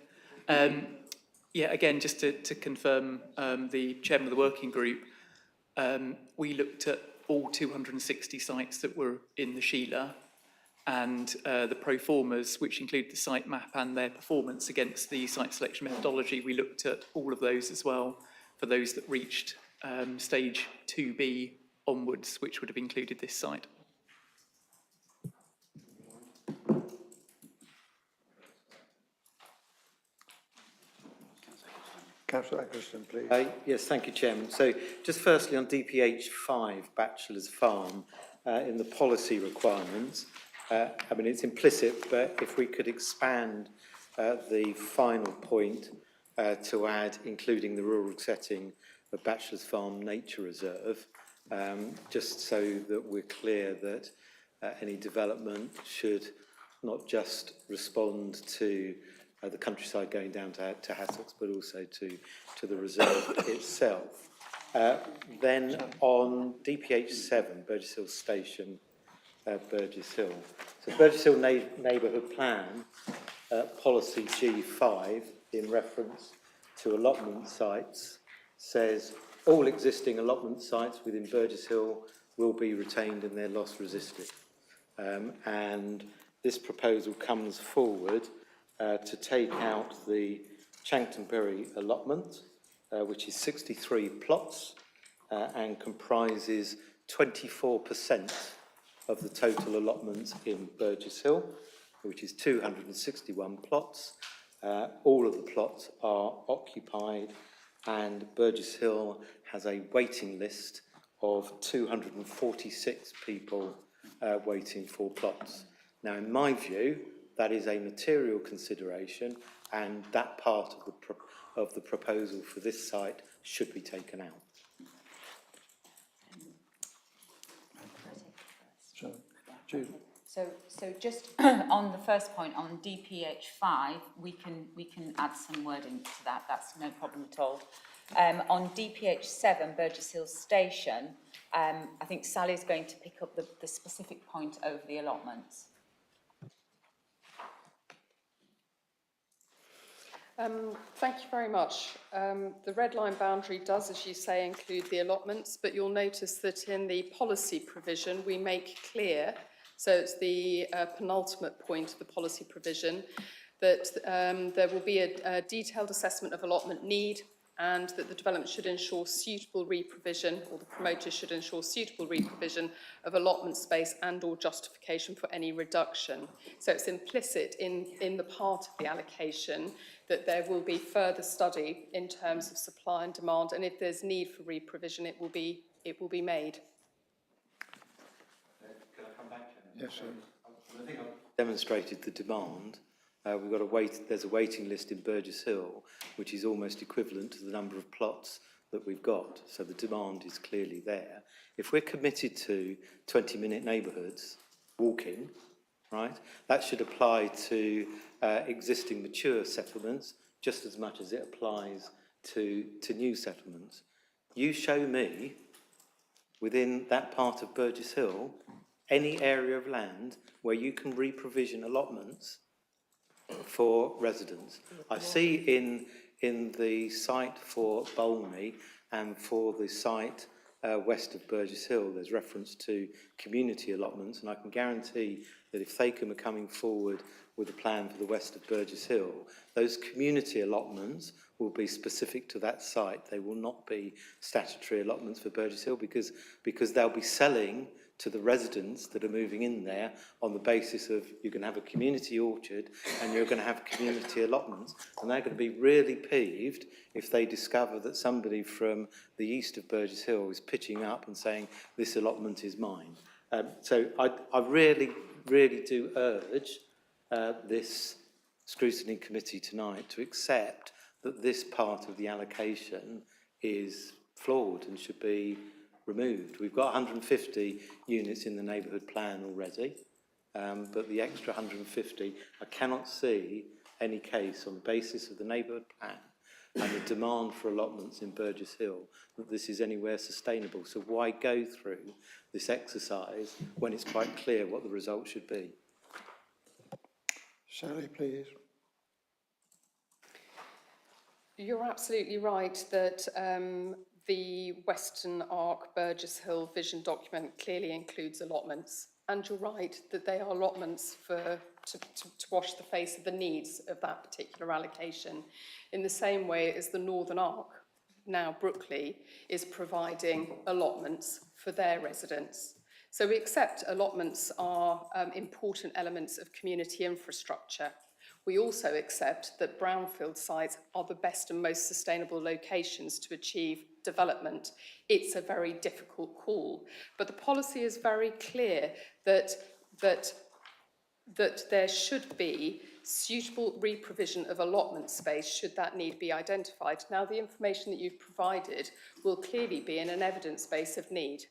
Yeah, again, just to confirm, the chairman of the working group, we looked at all 260 sites that were in the Sheila, and the pro formas, which include the site map and their performance against the site selection methodology. We looked at all of those as well for those that reached stage 2B onwards, which would have included this site.
Councillor Eccleston, please.
Yes, thank you, Chairman. So just firstly on DPH 5, Bachelor's Farm, in the policy requirements, I mean, it's implicit, but if we could expand the final point to add, including the rural setting of Bachelor's Farm Nature Reserve, just so that we're clear that any development should not just respond to the countryside going down to Sussex, but also to the reserve itself. Then on DPH 7, Burgess Hill Station, Burgess Hill. So Burgess Hill Neighbourhood Plan, policy G5, in reference to allotment sites, says all existing allotment sites within Burgess Hill will be retained and they're loss resisted. And this proposal comes forward to take out the Chanctonbury allotment, which is 63 plots and comprises 24% of the total allotments in Burgess Hill, which is 261 plots. All of the plots are occupied, and Burgess Hill has a waiting list of 246 people waiting for plots. Now, in my view, that is a material consideration, and that part of the proposal for this site should be taken out.
So, Jude.
So just on the first point, on DPH 5, we can add some wording to that. That's no problem at all. On DPH 7, Burgess Hill Station, I think Sally's going to pick up the specific point over the allotments.
Thank you very much. The red line boundary does, as you say, include the allotments, but you'll notice that in the policy provision we make clear, so it's the penultimate point of the policy provision, that there will be a detailed assessment of allotment need, and that the development should ensure suitable re-provision, or the promoter should ensure suitable re-provision of allotment space and or justification for any reduction. So it's implicit in the part of the allocation that there will be further study in terms of supply and demand, and if there's need for re-provision, it will be made.
Can I come back, Chairman?
Yes, sir.
I think I've demonstrated the demand. We've got there's a waiting list in Burgess Hill, which is almost equivalent to the number of plots that we've got. So the demand is clearly there. If we're committed to 20-minute neighbourhoods, walking, right, that should apply to existing mature settlements just as much as it applies to new settlements. You show me, within that part of Burgess Hill, any area of land where you can re-provision allotments for residents. I see in the site for Bolney and for the site west of Burgess Hill, there's reference to community allotments, and I can guarantee that if Thacombe are coming forward with a plan for the west of Burgess Hill, those community allotments will be specific to that site. They will not be statutory allotments for Burgess Hill because they'll be selling to the residents that are moving in there on the basis of you're going to have a community orchard and you're going to have community allotments, and they're going to be really peeved if they discover that somebody from the east of Burgess Hill is pitching up and saying this allotment is mine. So I really do urge this scrutiny committee tonight to accept that this part of the allocation is flawed and should be removed. We've got 150 units in the neighbourhood plan already, but the extra 150, I cannot see any case on the basis of the neighbourhood plan and the demand for allotments in Burgess Hill that this is anywhere sustainable. So why go through this exercise when it's quite clear what the result should be?
Sally, please.
You're absolutely right that the Western Arc Burgess Hill vision document clearly includes allotments, and you're right that they are allotments to wash the face of the needs of that particular allocation, in the same way as the Northern Arc, now Brookley, is providing allotments for their residents. So we accept allotments are important elements of community infrastructure. We also accept that brownfield sites are the best and most sustainable locations to achieve development. It's a very difficult call, but the policy is very clear that there should be suitable reprovision of allotment space should that need be identified. Now, the information that you've provided will clearly be in an evidence base of need.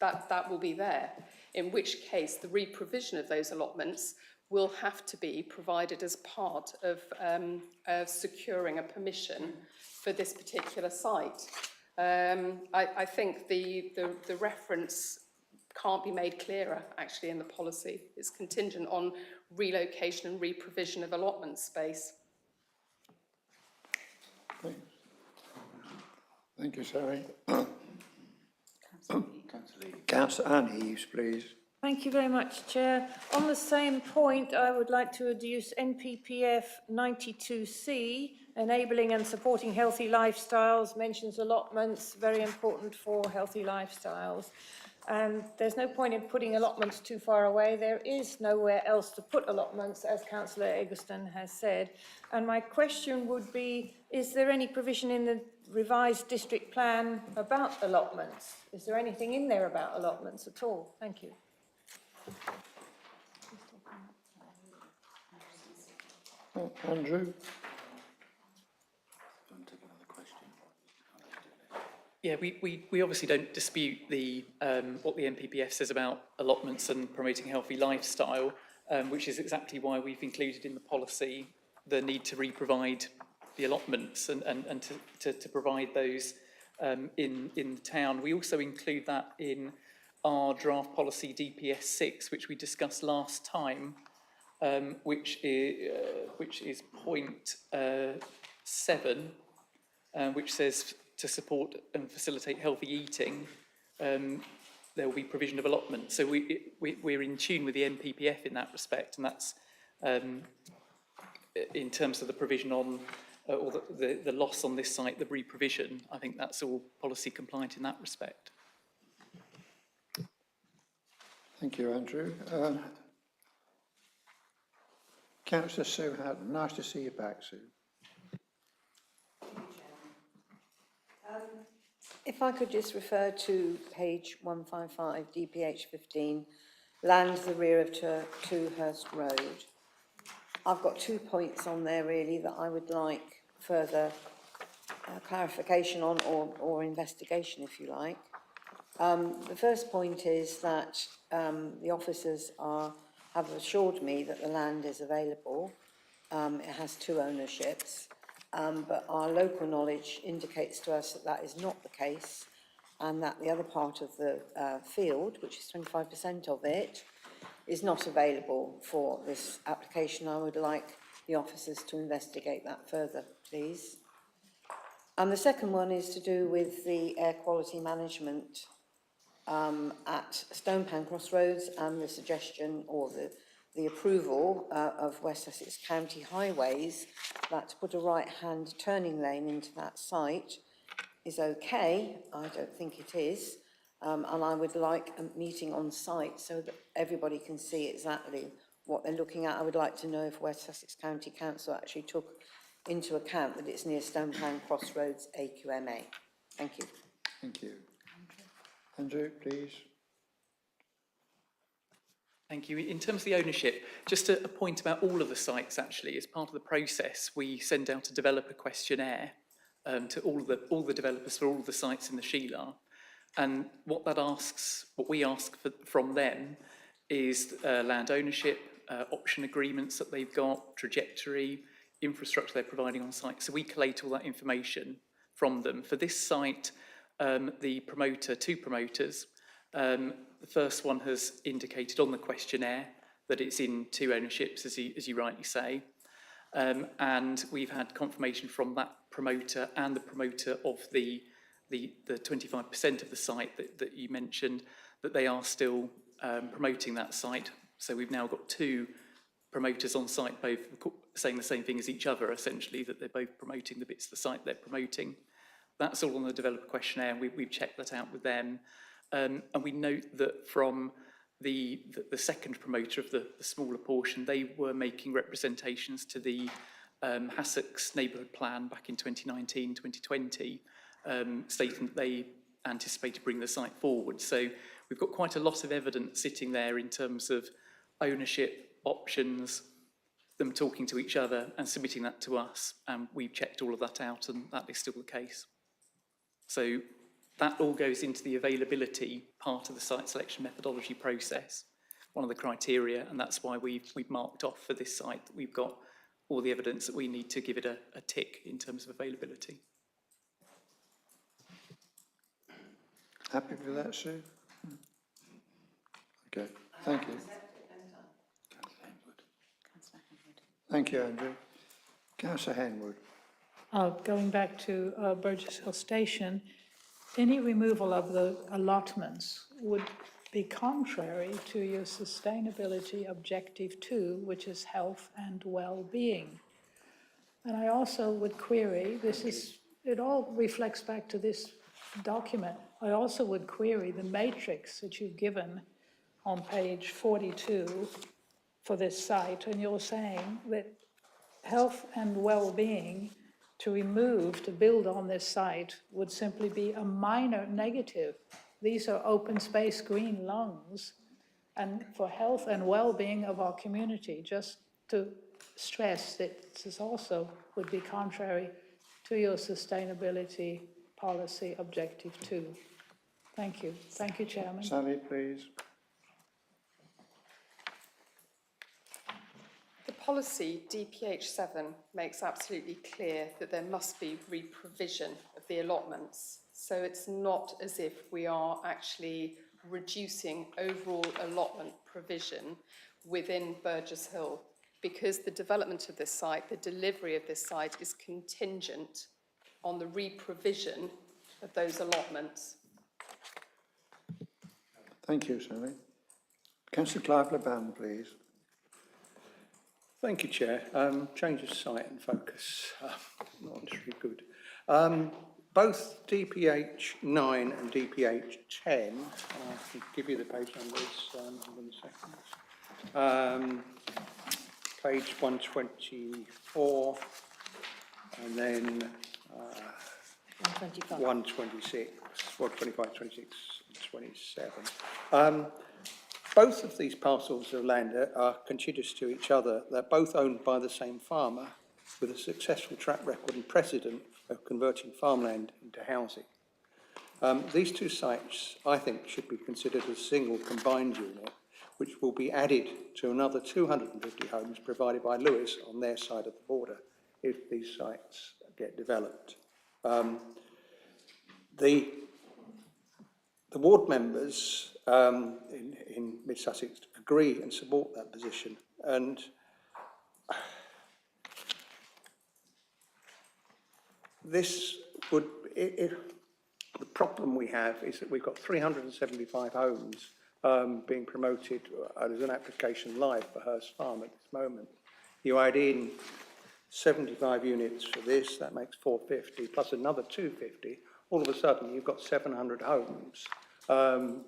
That will be there, in which case the reprovision of those allotments will have to be provided as part of securing a permission for this particular site. I think the reference can't be made clearer, actually, in the policy. It's contingent on relocation and reprovision of allotment space.
Thank you, Sally. Councillor Anne Eves, please.
Thank you very much, Chair. On the same point, I would like to adduce NPPF 92C, enabling and supporting healthy lifestyles, mentions allotments, very important for healthy lifestyles. And there's no point in putting allotments too far away. There is nowhere else to put allotments, as Councillor Eggleston has said. And my question would be, is there any provision in the revised district plan about allotments? Is there anything in there about allotments at all? Thank you.
Andrew?
Yeah, we obviously don't dispute the what the NPPF says about allotments and promoting healthy lifestyle, which is exactly why we've included in the policy the need to re-provide the allotments and to provide those in the town. We also include that in our draft policy DPS 6, which we discussed last time, which is point 7, which says to support and facilitate healthy eating, there will be provision of allotment. So we're in tune with the NPPF in that respect, and that's in terms of the provision on, or the loss on this site, the re-provision. I think that's all policy compliant in that respect.
Thank you, Andrew. Councillor Sue Hatton, nice to see you back, Sue.
If I could just refer to page 155, DPH 15, land the rear of Toohurst Road. I've got 2 points on there really that I would like further clarification on or investigation, if you like. The first point is that the officers have assured me that the land is available. It has 2 ownerships. But our local knowledge indicates to us that that is not the case, and that the other part of the field, which is 25% of it, is not available for this application. I would like the officers to investigate that further, please. And the second one is to do with the air quality management at Stonepan Crossroads and the suggestion or the approval of West Sussex County Highways that to put a right-hand turning lane into that site is okay. I don't think it is. And I would like a meeting on site so that everybody can see exactly what they're looking at. I would like to know if West Sussex County Council actually took into account that it's near Stonepan Crossroads AQMA. Thank you.
Thank you. Andrew, please.
Thank you. In terms of the ownership, just a point about all of the sites actually. As part of the process, we send out a developer questionnaire to all the developers for all of the sites in the Sheila. And what we ask from them is land ownership, option agreements that they've got, trajectory, infrastructure they're providing on site. So we collate all that information from them. For this site, the promoter, 2 promoters, the first one has indicated on the questionnaire that it's in 2 ownerships, as you rightly say. And we've had confirmation from that promoter and the promoter of the 25% of the site that you mentioned, that they are still promoting that site. So we've now got 2 promoters on site, both saying the same thing as each other, essentially, that they're both promoting the bits of the site they're promoting. That's all on the developer questionnaire, and we've checked that out with them. And we note that from the second promoter of the smaller portion, they were making representations to the Sussex neighbourhood plan back in 2019, 2020, stating that they anticipate to bring the site forward. So we've got quite a lot of evidence sitting there in terms of ownership, options, them talking to each other and submitting that to us. And we've checked all of that out, and that is still the case. So that all goes into the availability part of the site selection methodology process, one of the criteria, and that's why we've marked off for this site that we've got all the evidence that we need to give it a tick in terms of availability.
Happy with that, Sue? Okay, thank you. Thank you, Andrew. Councillor Henwood.
Going back to Burgess Hill Station, any removal of the allotments would be contrary to your sustainability objective 2, which is health and well-being. And I also would query, it all reflects back to this document. I also would query the matrix that you've given on page 42 for this site, and you're saying that health and well-being to build on this site would simply be a minor negative. These are open space green lungs, and for health and well-being of our community, just to stress that this also would be contrary to your sustainability policy objective 2. Thank you. Thank you, Chairman.
Sally, please.
The policy DPH7 makes absolutely clear that there must be re-provision of the allotments. So it's not as if we are actually reducing overall allotment provision within Burgess Hill, because the development of this site, the delivery of this site is contingent on the re-provision of those allotments.
Thank you, Sally. Councillor Clive-Laban, please.
Thank you, Chair. Change of site and focus, not necessarily good. Both DPH9 and DPH10, I can give you the page numbers, hold on a second. Page 124, and then 126, 125, 26, 27. Both of these parcels of land are contiguous to each other. They're both owned by the same farmer with a successful track record and precedent of converting farmland into housing. These two sites, I think, should be considered a single combined unit, which will be added to another 250 homes provided by Lewis on their side of the border if these sites get developed. The ward members in Mid-Sussex agree and support that position, and this would, the problem we have is that we've got 375 homes being promoted as an application live for Hurst Farm at this moment. You add in 75 units for this, that makes 450, plus another 250. All of a sudden, you've got 700 homes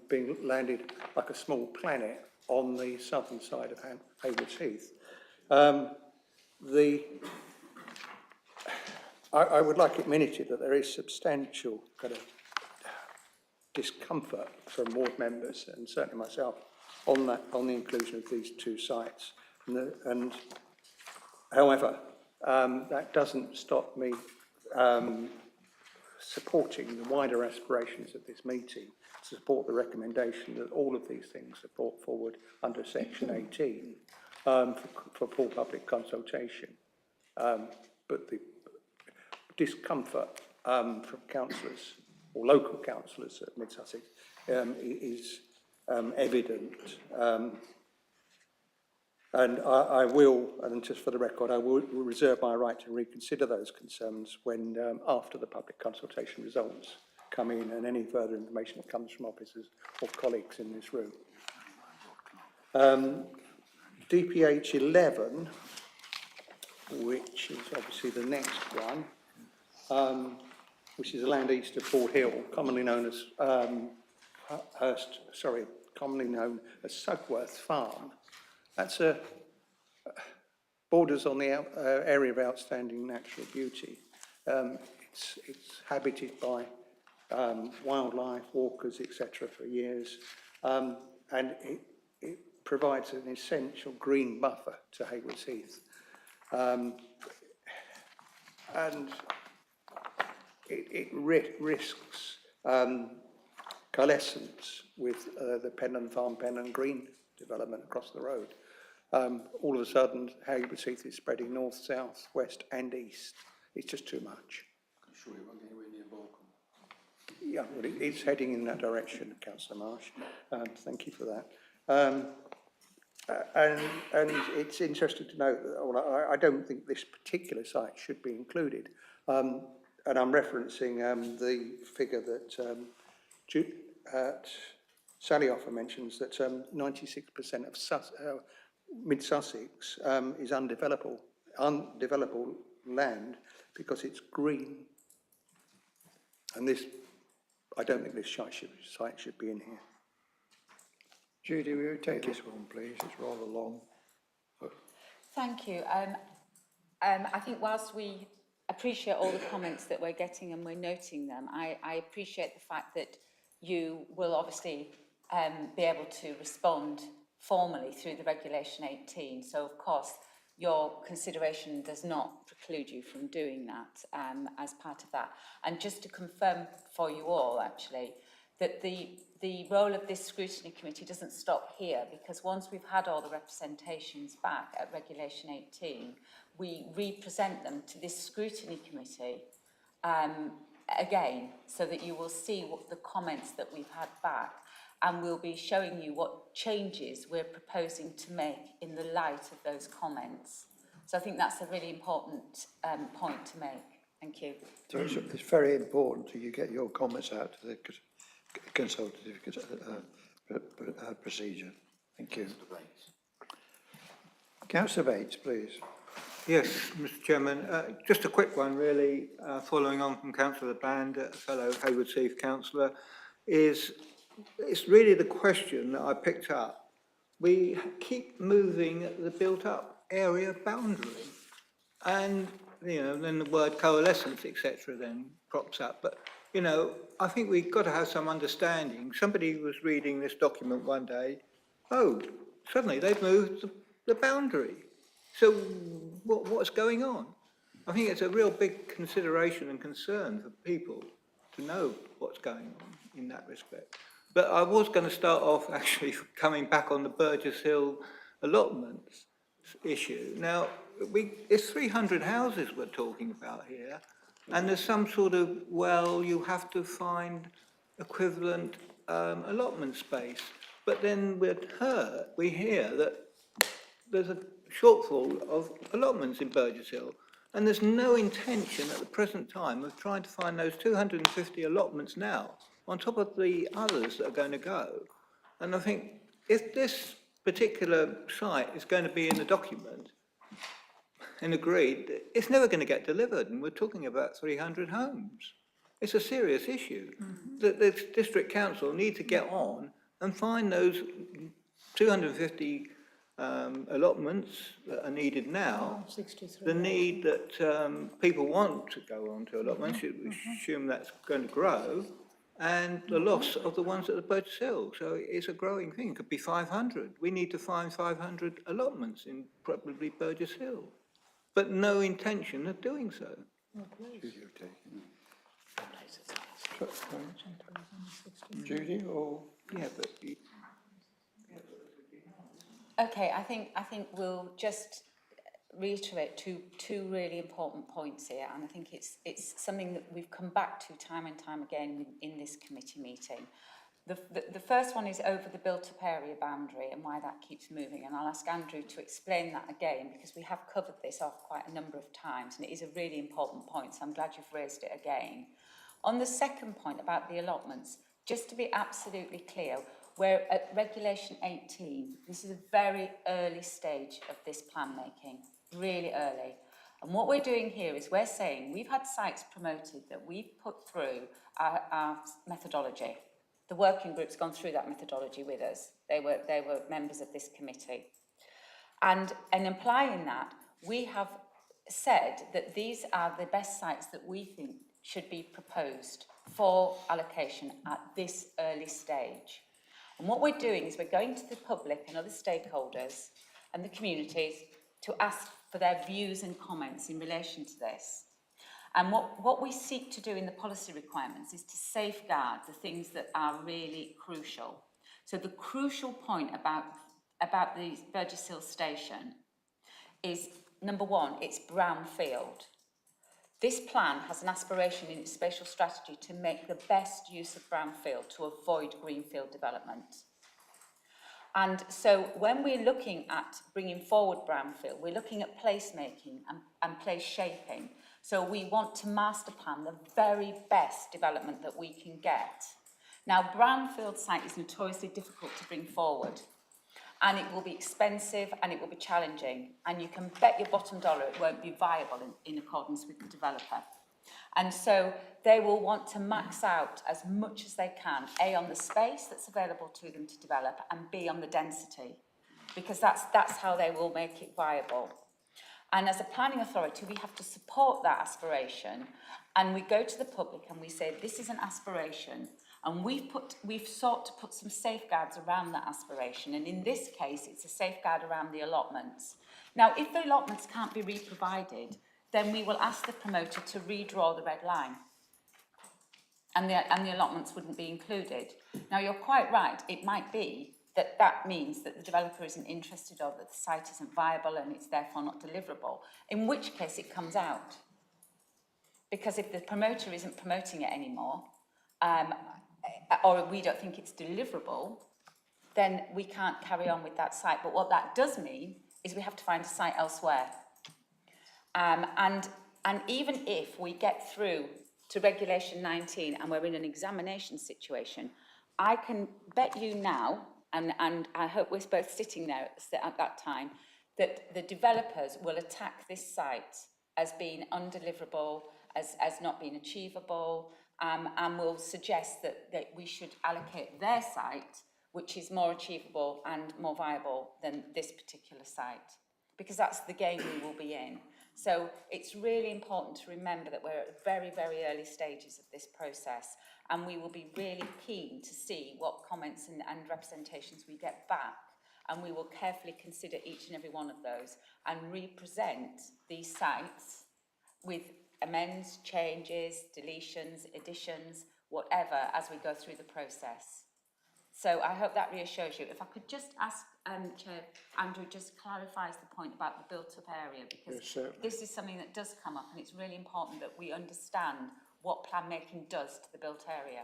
being landed like a small planet on the southern side of Haywards Heath. I would like it minuted that there is substantial kind of discomfort from ward members and certainly myself on the inclusion of these two sites. However, that doesn't stop me supporting the wider aspirations of this meeting to support the recommendation that all of these things are brought forward under section 18 for full public consultation. But the discomfort from councillors or local councillors at Mid-Sussex is evident. And I will, and just for the record, I will reserve my right to reconsider those concerns when, after the public consultation results come in and any further information that comes from officers or colleagues in this room. DPH 11, which is obviously the next one, which is the land east of Ford Hill, commonly known as commonly known as Sugworth Farm. That's borders on the area of outstanding natural beauty. It's habited by wildlife, walkers, etc. for years, and it provides an essential green buffer to Haywards Heath. And it risks coalescence with the Pennon Farm, Pennon Green development across the road. All of a sudden, Haywards Heath is spreading north, south, west and east. It's just too much.
I'm sure you won't get anywhere near Balcombe.
Yeah, well, it's heading in that direction, Councillor Marsh. Thank you for that. And it's interesting to note that, well, I don't think this particular site should be included. And I'm referencing the figure that Sally often mentions, that 96% of mid-Sussex is undevelopable land because it's green. And this, I don't think this site should be in here.
Judy, will you take this one, please? It's rather long.
Thank you. I think whilst we appreciate all the comments that we're getting and we're noting them, I appreciate the fact that you will obviously be able to respond formally through the Regulation 18. So, of course, your consideration does not preclude you from doing that as part of that. And just to confirm for you all, actually, that the role of this scrutiny committee doesn't stop here, because once we've had all the representations back at Regulation 18, we represent them to this scrutiny committee again, so that you will see what the comments that we've had back, and we'll be showing you what changes we're proposing to make in the light of those comments. So I think that's a really important point to make. Thank you.
So it's very important that you get your comments out to the consultative procedure. Thank you. Councillor Bates, please.
Yes, Mr. Chairman, just a quick one really, following on from Councillor Band, a fellow Haywards Heath councillor, it's really the question that I picked up. We keep moving the built-up area boundary, and then the word coalescence, etc., then crops up. But I think we've got to have some understanding. Somebody was reading this document one day. Oh, suddenly they've moved the boundary. So what's going on? I think it's a real big consideration and concern for people to know what's going on in that respect. But I was going to start off actually coming back on the Burgess Hill allotments issue. Now, it's 300 houses we're talking about here, and there's some sort of, you have to find equivalent allotment space. But then we hear that there's a shortfall of allotments in Burgess Hill, and there's no intention at the present time of trying to find those 250 allotments now, on top of the others that are going to go. And I think if this particular site is going to be in the document and agreed, it's never going to get delivered, and we're talking about 300 homes. It's a serious issue. That the district council need to get on and find those 250 allotments that are needed now.
63.
The need that people want to go on to allotments, we assume that's going to grow, and the loss of the ones at the Burgess Hill. So it's a growing thing. It could be 500. We need to find 500 allotments in probably Burgess Hill, but no intention of doing so.
Judy, or
Yeah, but
Okay, I think we'll just reiterate two really important points here, and I think it's something that we've come back to time and time again in this committee meeting. The first one is over the built-up area boundary and why that keeps moving, and I'll ask Andrew to explain that again, because we have covered this off quite a number of times, and it is a really important point, so I'm glad you've raised it again. On the second point about the allotments, just to be absolutely clear, we're at Regulation 18. This is a very early stage of this plan making, really early. And what we're doing here is we're saying we've had sites promoted that we've put through our methodology. The working group's gone through that methodology with us. They were members of this committee. And in applying that, we have said that these are the best sites that we think should be proposed for allocation at this early stage. And what we're doing is we're going to the public and other stakeholders and the communities to ask for their views and comments in relation to this. And what we seek to do in the policy requirements is to safeguard the things that are really crucial. So the crucial point about the Burgess Hill station is, number one, it's brownfield. This plan has an aspiration in its spatial strategy to make the best use of brownfield to avoid greenfield development. And so when we're looking at bringing forward brownfield, we're looking at placemaking and place shaping. So we want to master plan the very best development that we can get. Now, brownfield site is notoriously difficult to bring forward, and it will be expensive and it will be challenging, and you can bet your bottom dollar it won't be viable in accordance with the developer. And so they will want to max out as much as they can, A, on the space that's available to them to develop, and B, on the density, because that's how they will make it viable. And as a planning authority, we have to support that aspiration, and we go to the public and we say, this is an aspiration, and we've sought to put some safeguards around that aspiration, and in this case, it's a safeguard around the allotments. Now, if the allotments can't be re-provided, then we will ask the promoter to redraw the red line, and the allotments wouldn't be included. Now, you're quite right, it might be that means that the developer isn't interested or that the site isn't viable and it's therefore not deliverable, in which case it comes out. Because if the promoter isn't promoting it anymore, or we don't think it's deliverable, then we can't carry on with that site. But what that does mean is we have to find a site elsewhere. And even if we get through to Regulation 19 and we're in an examination situation, I can bet you now, and I hope we're both sitting there at that time, that the developers will attack this site as being undeliverable, as not being achievable, and will suggest that we should allocate their site, which is more achievable and more viable than this particular site, because that's the game we will be in. So it's really important to remember that we're at very, very early stages of this process, and we will be really keen to see what comments and representations we get back, and we will carefully consider each and every one of those and represent these sites with amends, changes, deletions, additions, whatever, as we go through the process. So I hope that reassures you. If I could just ask Chair Andrew just clarifies the point about the built-up area, because this is something that does come up, and it's really important that we understand what plan making does to the built area.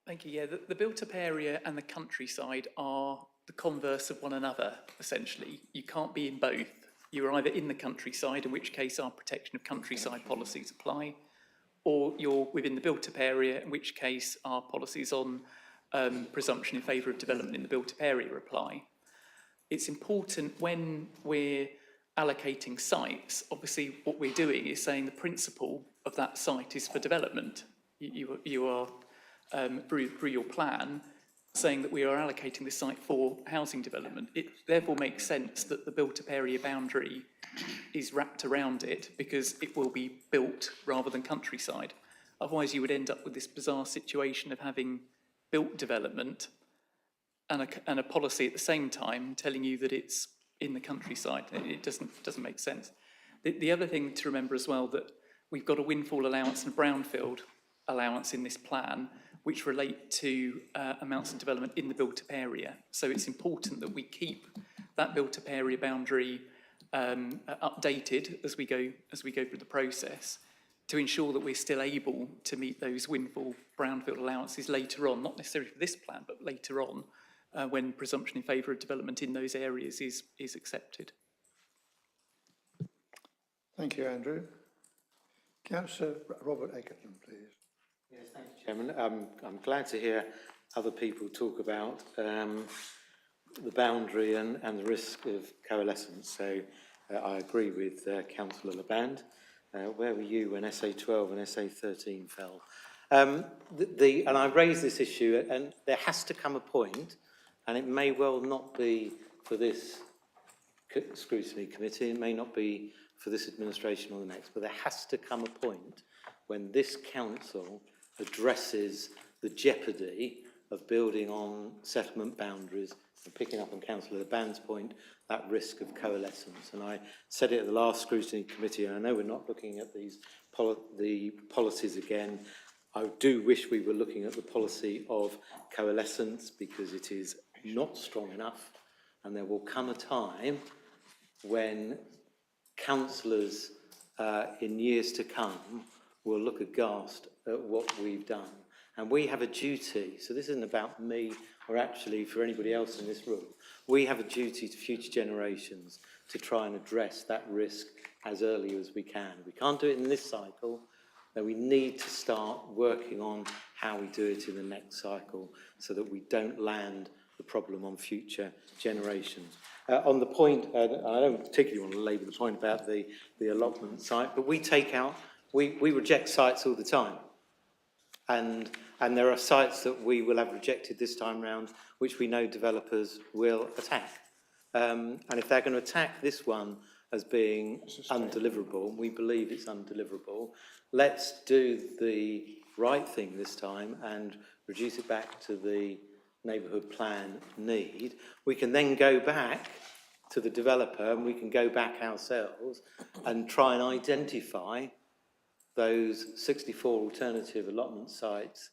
Thank you. Yeah, the built-up area and the countryside are the converse of one another, essentially. You can't be in both. You're either in the countryside, in which case our protection of countryside policies apply, or you're within the built-up area, in which case our policies on presumption in favour of development in the built-up area apply. It's important when we're allocating sites, obviously what we're doing is saying the principle of that site is for development. You are, through your plan, saying that we are allocating this site for housing development. It therefore makes sense that the built-up area boundary is wrapped around it, because it will be built rather than countryside. Otherwise, you would end up with this bizarre situation of having built development and a policy at the same time telling you that it's in the countryside. It doesn't make sense. The other thing to remember as well, that we've got a windfall allowance and a brownfield allowance in this plan, which relate to amounts of development in the built-up area. So it's important that we keep that built-up area boundary updated as we go through the process, to ensure that we're still able to meet those windfall brownfield allowances later on, not necessarily for this plan, but later on, when presumption in favour of development in those areas is accepted.
Thank you, Andrew. Councillor Robert Egerton, please.
Yes, thank you, Chairman. I'm glad to hear other people talk about the boundary and the risk of coalescence. So I agree with Councillor Laband. Where were you when SA12 and SA13 fell? And I raise this issue, and there has to come a point, and it may well not be for this scrutiny committee, it may not be for this administration or the next, but there has to come a point when this council addresses the jeopardy of building on settlement boundaries and picking up on Councillor Leban's point, that risk of coalescence. And I said it at the last scrutiny committee, and I know we're not looking at the policies again. I do wish we were looking at the policy of coalescence because it is not strong enough, and there will come a time when councillors in years to come will look aghast at what we've done. And we have a duty, so this isn't about me or actually for anybody else in this room, we have a duty to future generations to try and address that risk as early as we can. We can't do it in this cycle, then we need to start working on how we do it in the next cycle so that we don't land the problem on future generations. On the point, I don't particularly want to labour the point about the allotment site, but we reject sites all the time. And there are sites that we will have rejected this time round, which we know developers will attack. And if they're going to attack this one as being undeliverable, we believe it's undeliverable, let's do the right thing this time and reduce it back to the neighbourhood plan need. We can then go back to the developer and we can go back ourselves and try and identify those 64 alternative allotment sites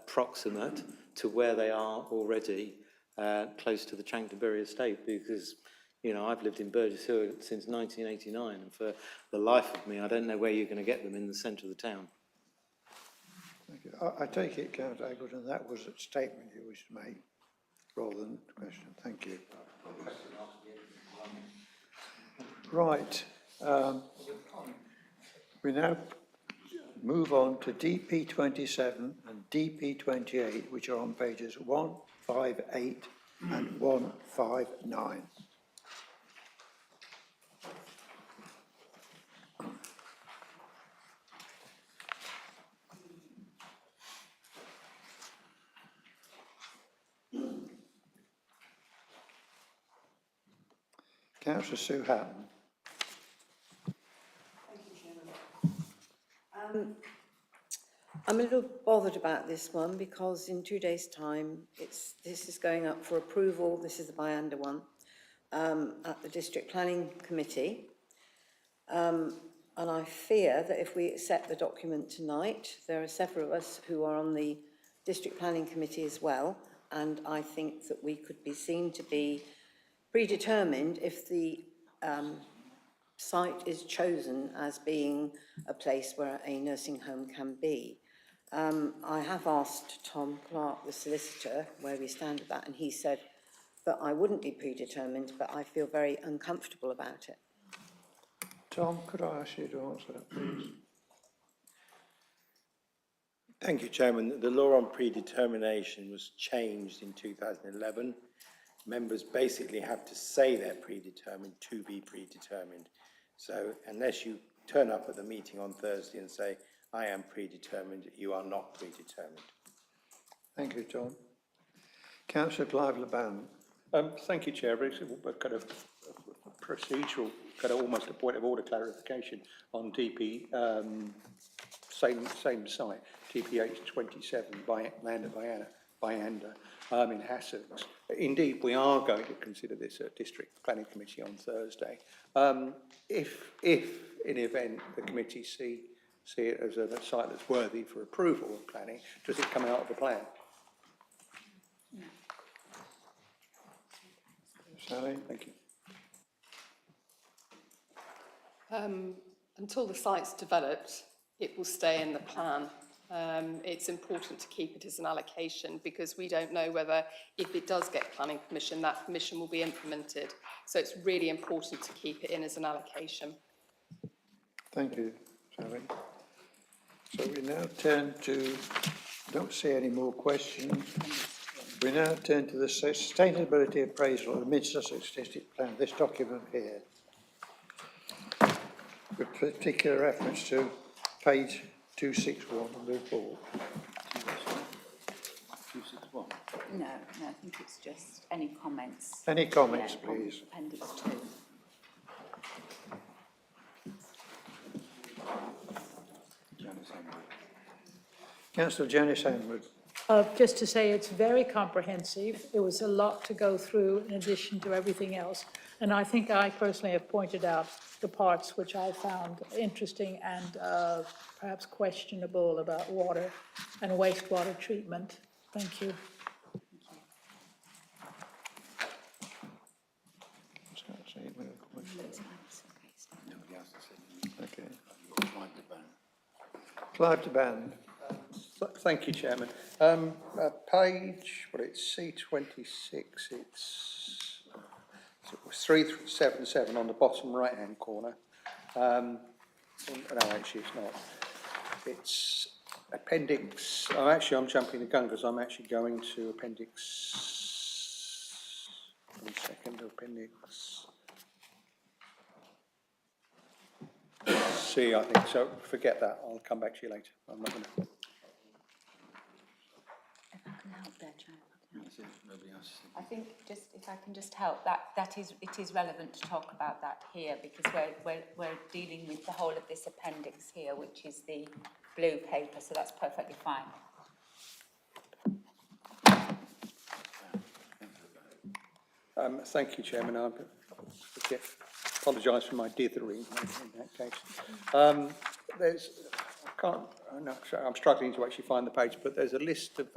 proximate to where they are already close to the Chanctonbury estate, because you know I've lived in Burgess Hill since 1989 and for the life of me I don't know where you're going to get them in the centre of the town.
Thank you. I take it, Councillor Eggleton, that was a statement you wish to make rather than a question. Thank you. Right. We now move on to DP27 and DP28, which are on pages 158 and 159. Councillor Sue Hatton.
I'm a little bothered about this one because in 2 days' time, this is going up for approval. This is the Byanda one at the District Planning Committee. And I fear that if we accept the document tonight, there are several of us who are on the District Planning Committee as well. And I think that we could be seen to be predetermined if the site is chosen as being a place where a nursing home can be. I have asked Tom Clark, the solicitor, where we stand with that, and he said that I wouldn't be predetermined, but I feel very uncomfortable about it.
Tom, could I ask you to answer that, please?
Thank you, Chairman. The law on predetermination was changed in 2011. Members basically have to say they're predetermined to be predetermined. So unless you turn up at the meeting on Thursday and say, I am predetermined, you are not predetermined.
Thank you, Tom. Councillor Clive Laban.
Thank you, Chair. It's a kind of procedural, kind of almost a point of order clarification on DP, same site, DPH 27 by Byanda in Sussex. Indeed, we are going to consider this at District Planning Committee on Thursday. If in event the committee see it as a site that's worthy for approval of planning, does it come out of the plan?
Sally?
Thank you.
Until the site's developed, it will stay in the plan. It's important to keep it as an allocation because we don't know whether, if it does get planning permission, that permission will be implemented. So it's really important to keep it in as an allocation.
Thank you, Sally. So we now turn to, don't see any more questions. We now turn to the sustainability appraisal of the Mid-Sussex District Plan, this document here, with particular reference to page 261 on the report.
261.
No, I think it's just any comments.
Any comments,
on
please?
Appendix 2.
Councillor Janice Henwood.
Just to say it's very comprehensive. It was a lot to go through in addition to everything else. And I think I personally have pointed out the parts which I found interesting and perhaps questionable about water and wastewater treatment. Thank you.
Okay. Clive de Band.
Thank you, Chairman. Page, well, it's C26, it's 377 on the bottom right-hand corner. No, actually it's not. It's appendix, I'm jumping the gun because I'm actually going to appendix, appendix C, I think, so forget that, I'll come back to you later. I'm not going to.
If I can help there, Chair. I think just if I can just help, it is relevant to talk about that here because we're dealing with the whole of this appendix here, which is the blue paper, so that's perfectly fine.
Thank you, Chairman. I apologise for my dithering in that case. I'm struggling to actually find the page, but there's a list of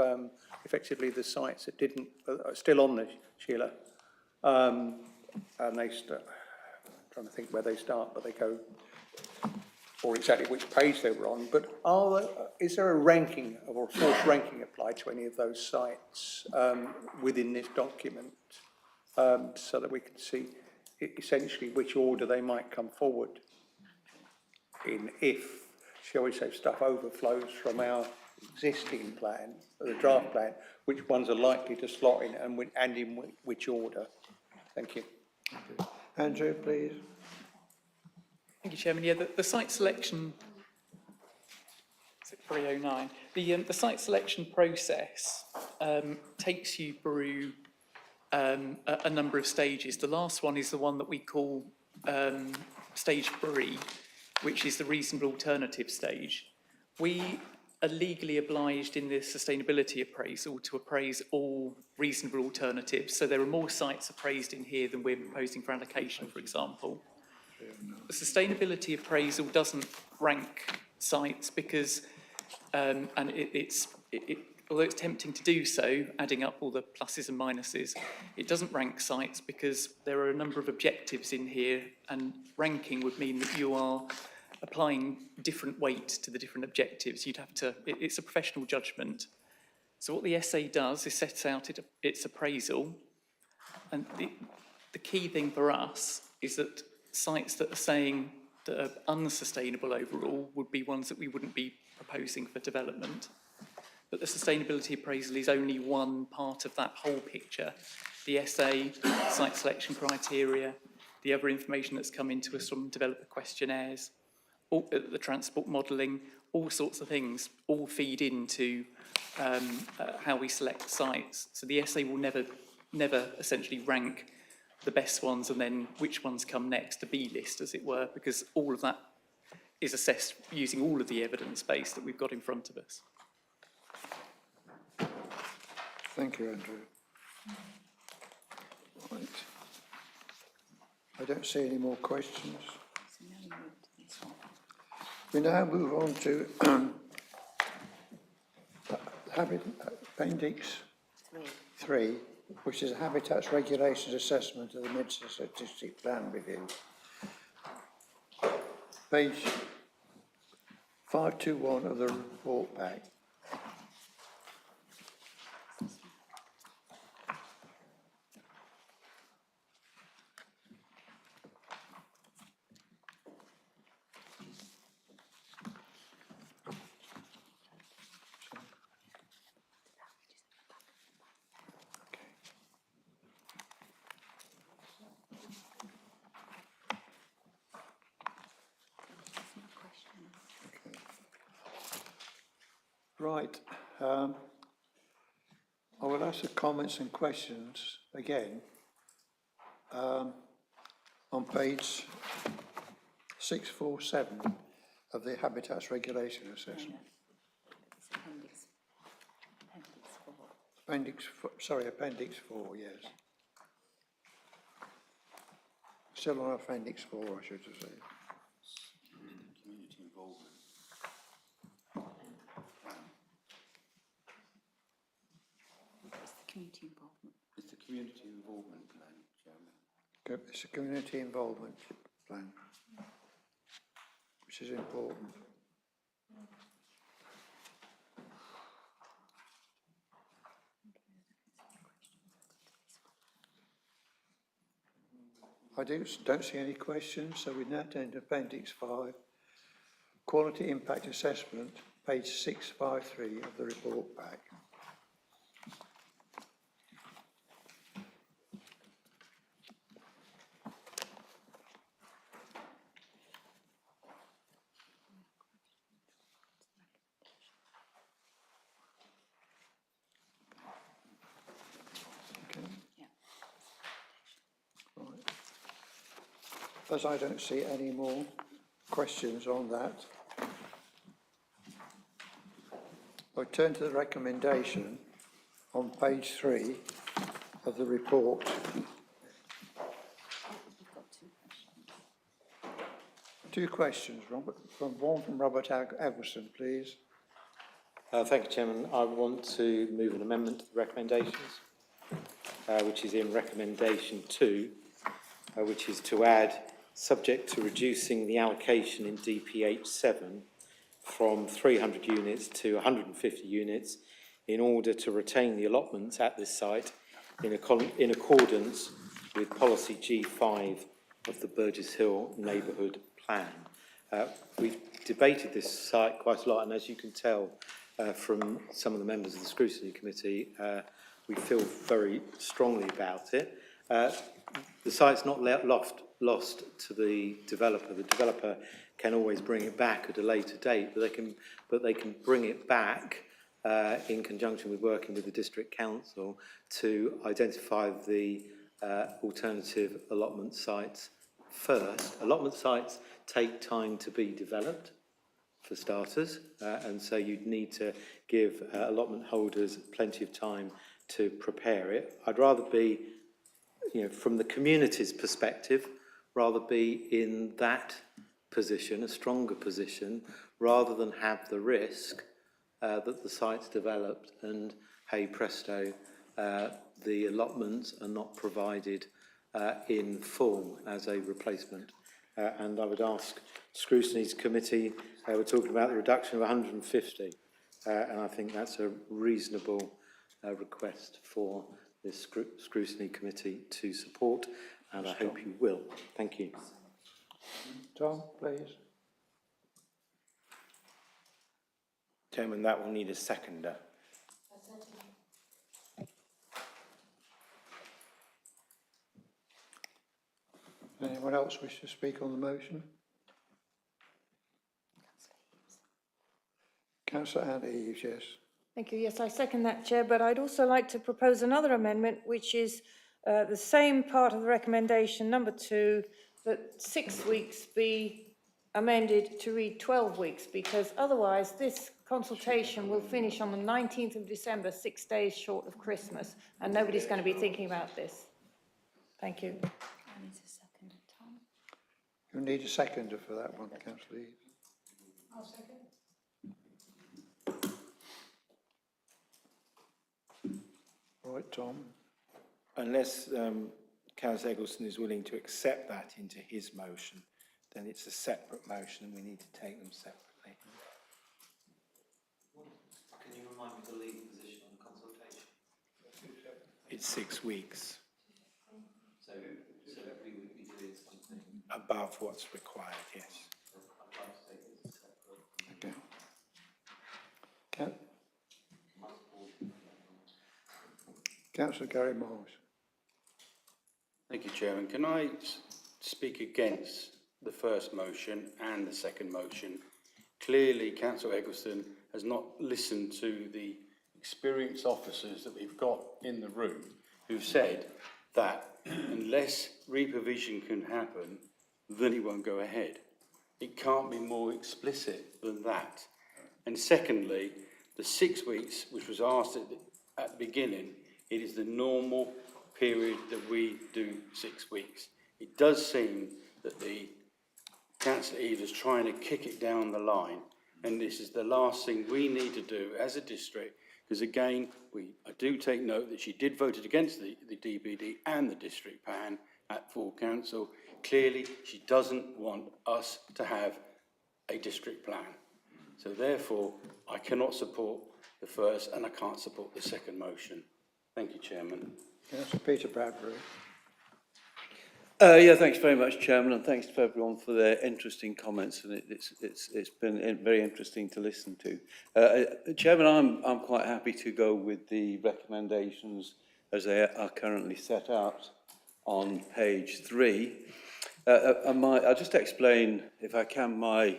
effectively the sites that didn't are still on the Sheila, and I'm trying to think where they start, but they go, or exactly which page they were on. But is there a ranking or a forced ranking applied to any of those sites within this document, so that we can see essentially which order they might come forward in if, shall we say, stuff overflows from our existing plan, the draft plan, which ones are likely to slot in and in which order? Thank you.
Andrew, please.
Thank you, Chairman. Yeah, the site selection, is it 309? The site selection process takes you through a number of stages. The last one is the one that we call stage 3, which is the reasonable alternative stage. We are legally obliged in the sustainability appraisal to appraise all reasonable alternatives. So there are more sites appraised in here than we're proposing for allocation, for example. The sustainability appraisal doesn't rank sites because, although it's tempting to do so, adding up all the pluses and minuses, it doesn't rank sites because there are a number of objectives in here, and ranking would mean that you are applying different weight to the different objectives. You'd have to, it's a professional judgment. So what the SA does is sets out its appraisal, and the key thing for us is that sites that are saying that are unsustainable overall would be ones that we wouldn't be proposing for development. But the sustainability appraisal is only one part of that whole picture. The SA, site selection criteria, the other information that's come into us from developer questionnaires, the transport modelling, all sorts of things, all feed into how we select sites. So the SA will never essentially rank the best ones and then which ones come next, the B list, as it were, because all of that is assessed using all of the evidence base that we've got in front of us.
Thank you, Andrew. Right. I don't see any more questions. We now move on to Appendix 3, which is Habitats Regulations Assessment of the Mid-Sussex District Plan Review. Page 521 of the report pack. Right. I will ask the comments and questions again on page 647 of the Habitats Regulation Assessment.
It's appendix 4.
Appendix 4, yes. Still on Appendix 4, I should have said.
Community involvement.
It's the community involvement.
It's the community involvement plan, Chairman.
It's a community involvement plan, which is important. I don't see any questions, so we now turn to Appendix 5, Quality Impact Assessment, page 653 of the report pack. Okay.
Yeah.
Right. As I don't see any more questions on that, I turn to the recommendation on page 3 of the report.
We've got 2 questions.
2 questions, Robert, from Robert Eggleston, please.
Thank you, Chairman. I want to move an amendment to the recommendations, which is in recommendation 2, which is to add, subject to reducing the allocation in DPH 7 from 300 units to 150 units in order to retain the allotments at this site in accordance with policy G5 of the Burgess Hill Neighbourhood Plan. We've debated this site quite a lot, and as you can tell from some of the members of the Scrutiny Committee, we feel very strongly about it. The site's not lost to the developer. The developer can always bring it back at a later date, but they can bring it back in conjunction with working with the district council to identify the alternative allotment sites first. Allotment sites take time to be developed, for starters, and so you'd need to give allotment holders plenty of time to prepare it. I'd rather be, from the community's perspective, rather be in that position, a stronger position, rather than have the risk that the site's developed and, hey presto, the allotments are not provided in full as a replacement. And I would ask Scrutiny's committee, we're talking about the reduction of 150, and I think that's a reasonable request for this Scrutiny committee to support, and I hope you will. Thank you.
Tom, please.
Chairman, that will need a seconder.
Anyone else wish to speak on the motion? Councillor Anne Eves, yes.
Thank you. Yes, I second that, Chair, but I'd also like to propose another amendment, which is the same part of the recommendation, number 2, that 6 weeks be amended to read 12 weeks, because otherwise this consultation will finish on the 19th of December, 6 days short of Christmas, and nobody's going to be thinking about this. Thank you.
I need a second, Tom.
You need a seconder for that one, Councillor Eves.
I'll second.
Right, Tom.
Unless Councillor Eggleston is willing to accept that into his motion, then it's a separate motion and we need to take them separately.
Can you remind me the legal position on consultation?
It's 6 weeks
So we would be doing something.
above what's required, yes.
I'd like to take it as a separate.
Okay. Councillor Gary Miles.
Thank you, Chairman. Can I speak against the first motion and the second motion, clearly Councillor Eggleston has not listened to the experienced officers that we've got in the room who've said that unless reprovision can happen, then it won't go ahead. It can't be more explicit than that. And secondly, the 6 weeks, which was asked at the beginning, it is the normal period that we do 6 weeks. It does seem that the Councillor Eves is trying to kick it down the line, and this is the last thing we need to do as a district, because again, I do take note that she did vote against the DPD and the district plan at full council. Clearly, she doesn't want us to have a district plan. So therefore, I cannot support the first and I can't support the second motion. Thank you, Chairman.
Councillor Peter Bradbury.
Yeah, thanks very much, Chairman, and thanks to everyone for their interesting comments. And it's been very interesting to listen to. Chairman, I'm quite happy to go with the recommendations as they are currently set out on page 3. I'll just explain, if I can, my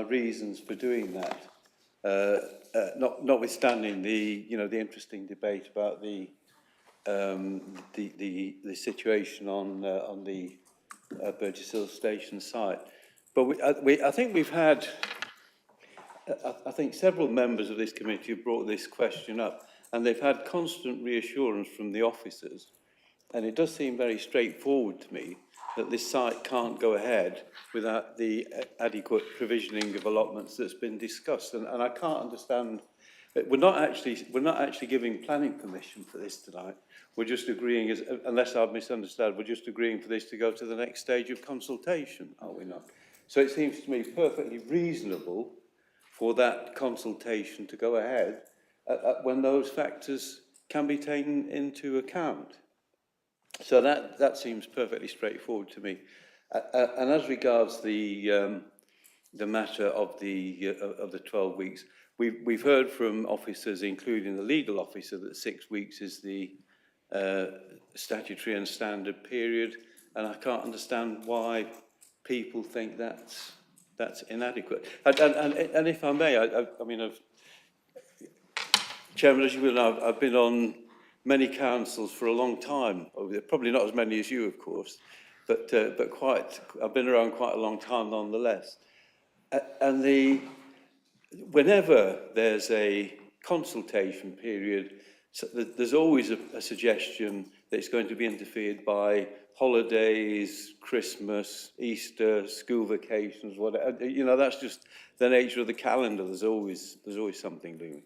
reasons for doing that. Notwithstanding the interesting debate about the situation on the Burgess Hill Station site. But I think we've had, I think several members of this committee have brought this question up, and they've had constant reassurance from the officers. And it does seem very straightforward to me that this site can't go ahead without the adequate provisioning of allotments that's been discussed. And I can't understand. We're not actually giving planning permission for this tonight. We're just agreeing, unless I've misunderstood, we're just agreeing for this to go to the next stage of consultation, are we not? So it seems to me perfectly reasonable for that consultation to go ahead when those factors can be taken into account. So that seems perfectly straightforward to me. And as regards the matter of the 12 weeks, we've heard from officers, including the legal officer, that 6 weeks is the statutory and standard period, and I can't understand why people think that's inadequate. And if I may, I mean, Chairman, as you will know, I've been on many councils for a long time. Probably not as many as you, of course, but I've been around quite a long time nonetheless. And whenever there's a consultation period, so there's always a suggestion that it's going to be interfered by holidays, Christmas, Easter, school vacations, whatever. That's just the nature of the calendar. There's always something doing.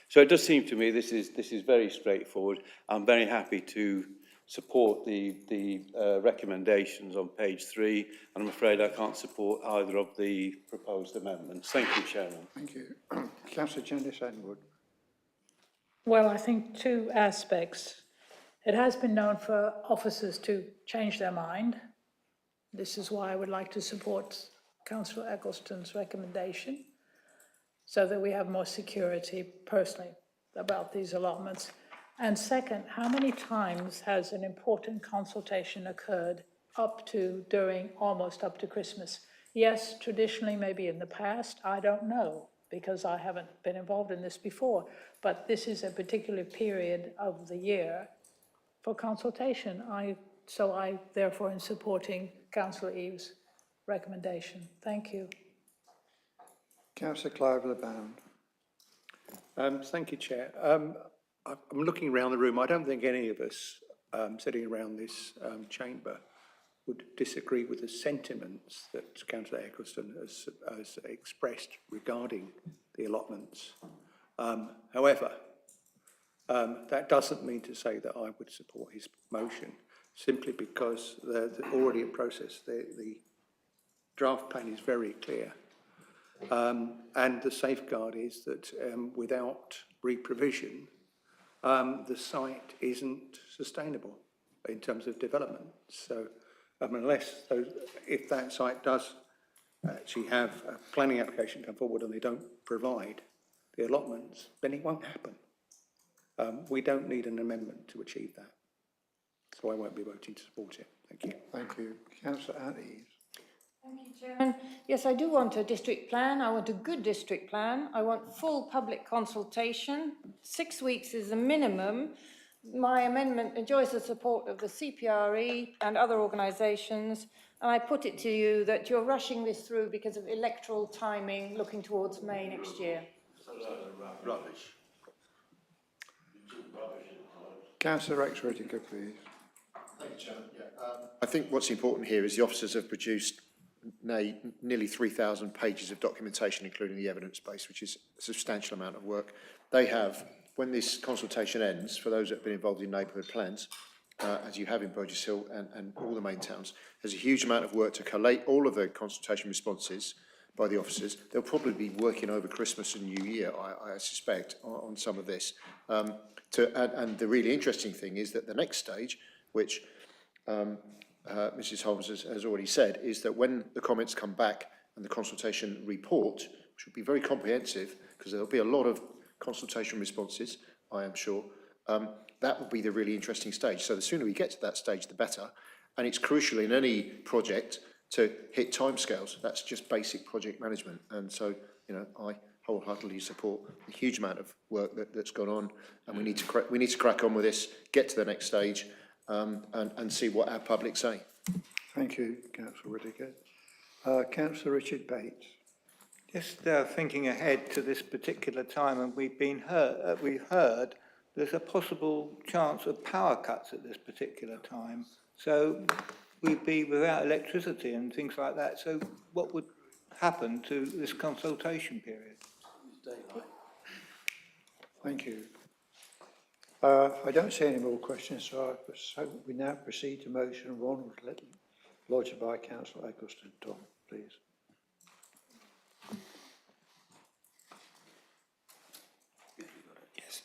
So it does seem to me this is very straightforward. I'm very happy to support the recommendations on page 3, and I'm afraid I can't support either of the proposed amendments. Thank you, Chairman.
Thank you. Councillor Janice Enwood.
Well, I think two aspects. It has been known for officers to change their mind. This is why I would like to support Councillor Eggleston's recommendation, so that we have more security personally about these allotments. And second, how many times has an important consultation occurred almost up to Christmas? Yes, traditionally, maybe in the past, I don't know, because I haven't been involved in this before, but this is a particular period of the year for consultation. So I therefore am supporting Councillor Eves' recommendation. Thank you.
Councillor Clive LeBound.
Thank you, Chair. I'm looking around the room. I don't think any of us sitting around this chamber would disagree with the sentiments that Councillor Eggleston has expressed regarding the allotments. However, that doesn't mean to say that I would support his motion, simply because they're already in process. The draft plan is very clear. And the safeguard is that without reprovision, the site isn't sustainable in terms of development. So if that site does actually have a planning application come forward and they don't provide the allotments, then it won't happen. We don't need an amendment to achieve that. So I won't be voting to support it. Thank you.
Thank you. Councillor Eves.
Thank you, Chairman. Yes, I do want a district plan. I want a good district plan. I want full public consultation. 6 weeks is the minimum. My amendment enjoys the support of the CPRE and other organisations, and I put it to you that you're rushing this through because of electoral timing looking towards May next year.
Rubbish.
Councillor Whittaker, please.
Thank you, Chairman. I think what's important here is the officers have produced nearly 3,000 pages of documentation, including the evidence base, which is a substantial amount of work. They have, when this consultation ends, for those that have been involved in neighbourhood plans, as you have in Burgess Hill and all the main towns, there's a huge amount of work to collate all of the consultation responses by the officers. They'll probably be working over Christmas and New Year, I suspect, on some of this. And the really interesting thing is that the next stage, which Mrs Holmes has already said, is that when the comments come back and the consultation report, which will be very comprehensive, because there'll be a lot of consultation responses, I am sure, that will be the really interesting stage. So the sooner we get to that stage, the better. And it's crucial in any project to hit timescales. That's just basic project management. And so, you know, I wholeheartedly support the huge amount of work that's gone on, and we need to crack on with this, get to the next stage, and see what our public say.
Thank you, Councillor Whittaker. Councillor Richard Bates.
Just thinking ahead to this particular time, and we've heard there's a possible chance of power cuts at this particular time. So we'd be without electricity and things like that. So what would happen to this consultation period?
Thank you. I don't see any more questions, so we now proceed to motion one, lodged by Councillor Eggleston. Tom, please.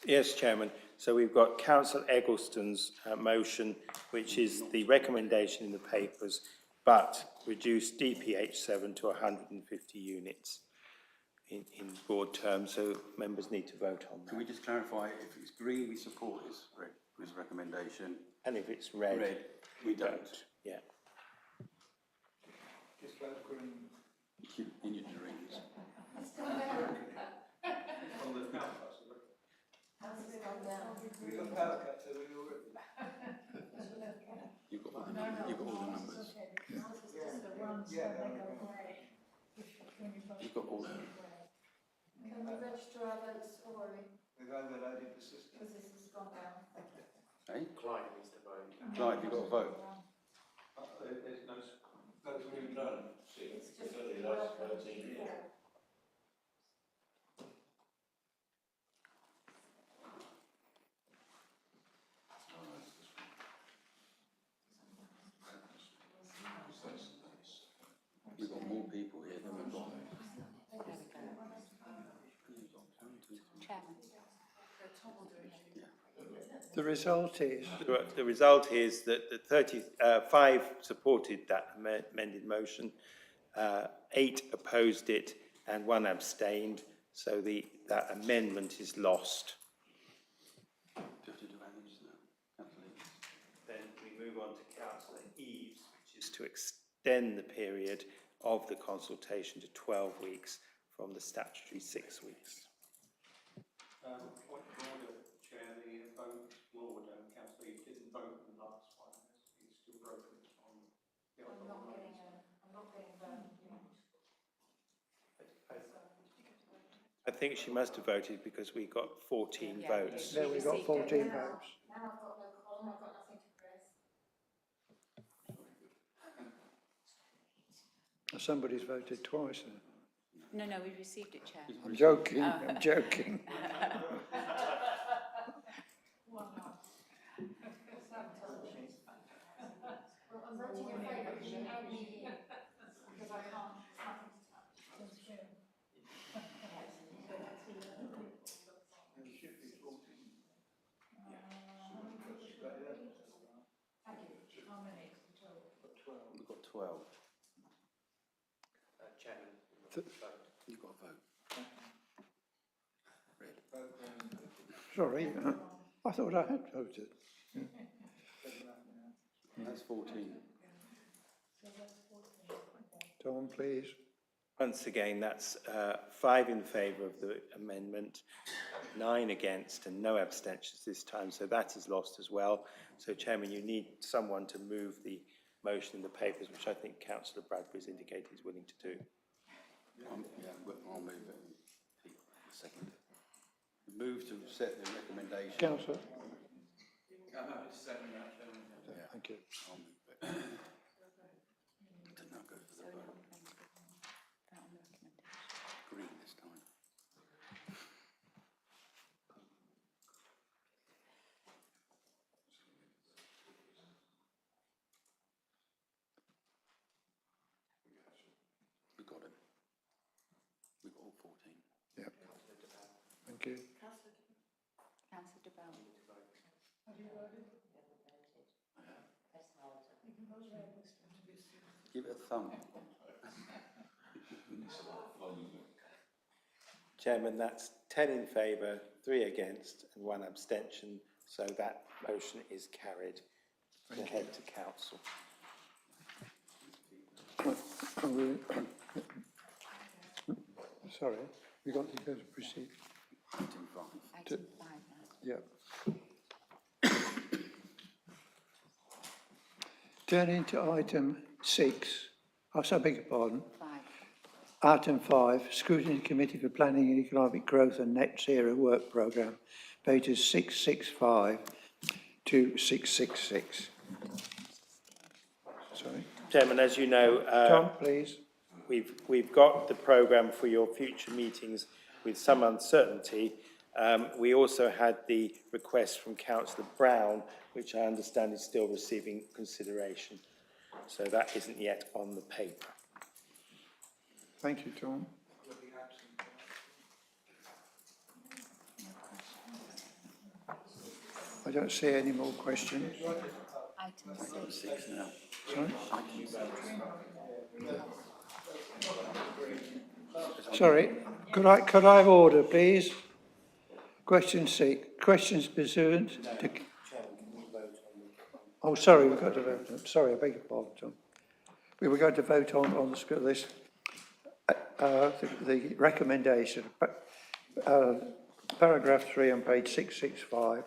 Yes, Chairman. So we've got Councillor Eggleston's motion, which is the recommendation in the papers, but reduce DPH7 to 150 units in broad terms. So members need to vote on that.
Can we just clarify, if it's green, we support his recommendation,
And if it's red,
we don't?
Yeah.
Just vote green. In your dreams. You've got all the numbers. You've got all the numbers. You've got all the numbers.
Can we register our votes orally?
We've overloaded the system.
Because this has gone down.
Eh? Clyde needs to vote. Clyde, you've got to vote.
There's no votes being done.
It's just the voting.
You've got more people here than we've got.
The result is?
The result is that the 35 supported that amended motion, 8 opposed it, and 1 abstained. So that amendment is lost.
Do you have to do Annie's now?
Then we move on to Councillor Eves, which is to extend the period of the consultation to 12 weeks from the statutory 6 weeks.
Point of order, Chair, the vote Lord Councillor Eves didn't vote on the last one. He's still broken on the other one.
I'm not getting voted.
I think she must have voted because we got 14 votes.
There we got 14 votes.
Now I've got no column, I've got nothing to press.
Somebody's voted twice then.
No, we received it, Chair.
I'm joking, I'm joking.
Well, I'm voting in favour, can you add me here? Because I can't, it's nothing to touch. How many?
We've got 12.
Chairman,
You've got to vote.
Sorry, I thought I had voted.
That's 14.
Tom, please.
Once again, that's 5 in favour of the amendment, 9 against and no abstentions this time, so that is lost as well. So, Chairman, you need someone to move the motion in the papers, which I think Councillor Bradbury has indicated he's willing to do.
I'll move it. Second. Move to set the recommendation.
Councillor. Thank you.
Green this time. We got it. We got all 14.
Yep. Thank you.
Councillor de Bow.
Give it a thumb.
Chairman, that's 10 in favour, 3 against and 1 abstention, so that motion is carried. Ahead to council.
Sorry, we got to go to proceed.
Item 5.
Item 5 now.
Yeah. Turning to item 6, I beg your pardon.
5.
Item 5, Scrutiny Committee for Planning and Economic Growth and Net Zero Work Programme, pages 665 to 666. Sorry.
Chairman, as you know,
Tom, please.
we've got the programme for your future meetings with some uncertainty. We also had the request from Councillor Brown, which I understand is still receiving consideration. So that isn't yet on the paper.
Thank you, Tom. I don't see any more questions.
Item 6.
6 now.
Sorry?
Item 6.
Sorry, could I have order, please? Question 6. Questions pursuant to... Oh, sorry, we've got to vote. Sorry, I beg your pardon, Tom. We were going to vote on this, the recommendation, paragraph 3 on page 665.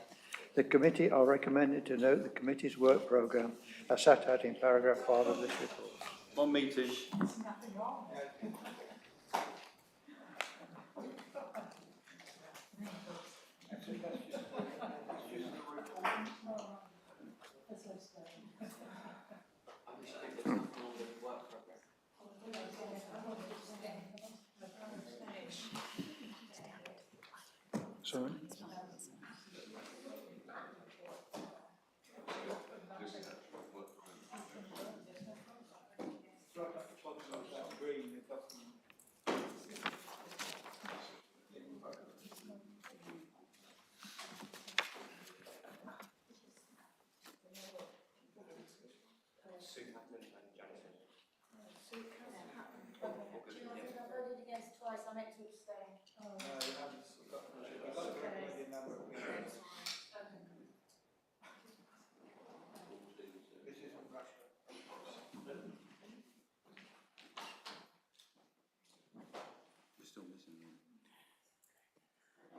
The committee are recommended to note the committee's work programme as set out in paragraph 5 of this report.
1 meeting.
Sorry?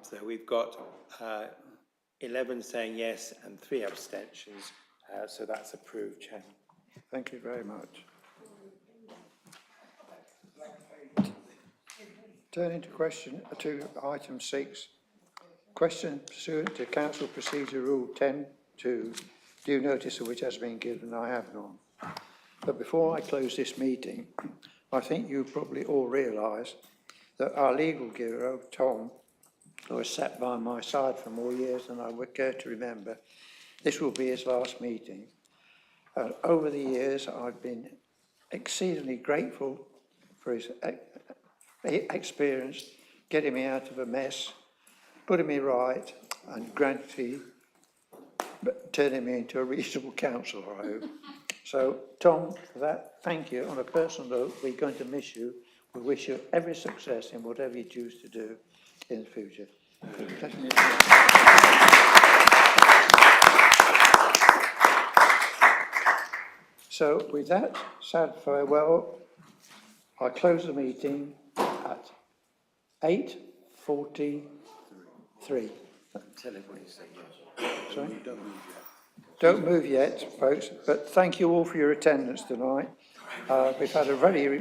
So we've got 11 saying yes and 3 abstentions, so that's approved, Chairman.
Thank you very much. Turning to item 6. Question pursuant to Council Procedure Rule 10.2, due notice of which has been given, I have none. But before I close this meeting, I think you probably all realise that our legal guru, Tom, who has sat by my side for more years than I would care to remember, this will be his last meeting. Over the years, I've been exceedingly grateful for his experience getting me out of a mess, putting me right, and gradually turning me into a reasonable councillor, I hope. So, Tom, for that, thank you. On a personal note, we're going to miss you. We wish you every success in whatever you choose to do in the future. So, with that sad farewell, I close the meeting at 8:43.
Tell everybody to say yes.
Sorry?
Don't move yet.
Don't move yet, folks, but thank you all for your attendance tonight. We've had a very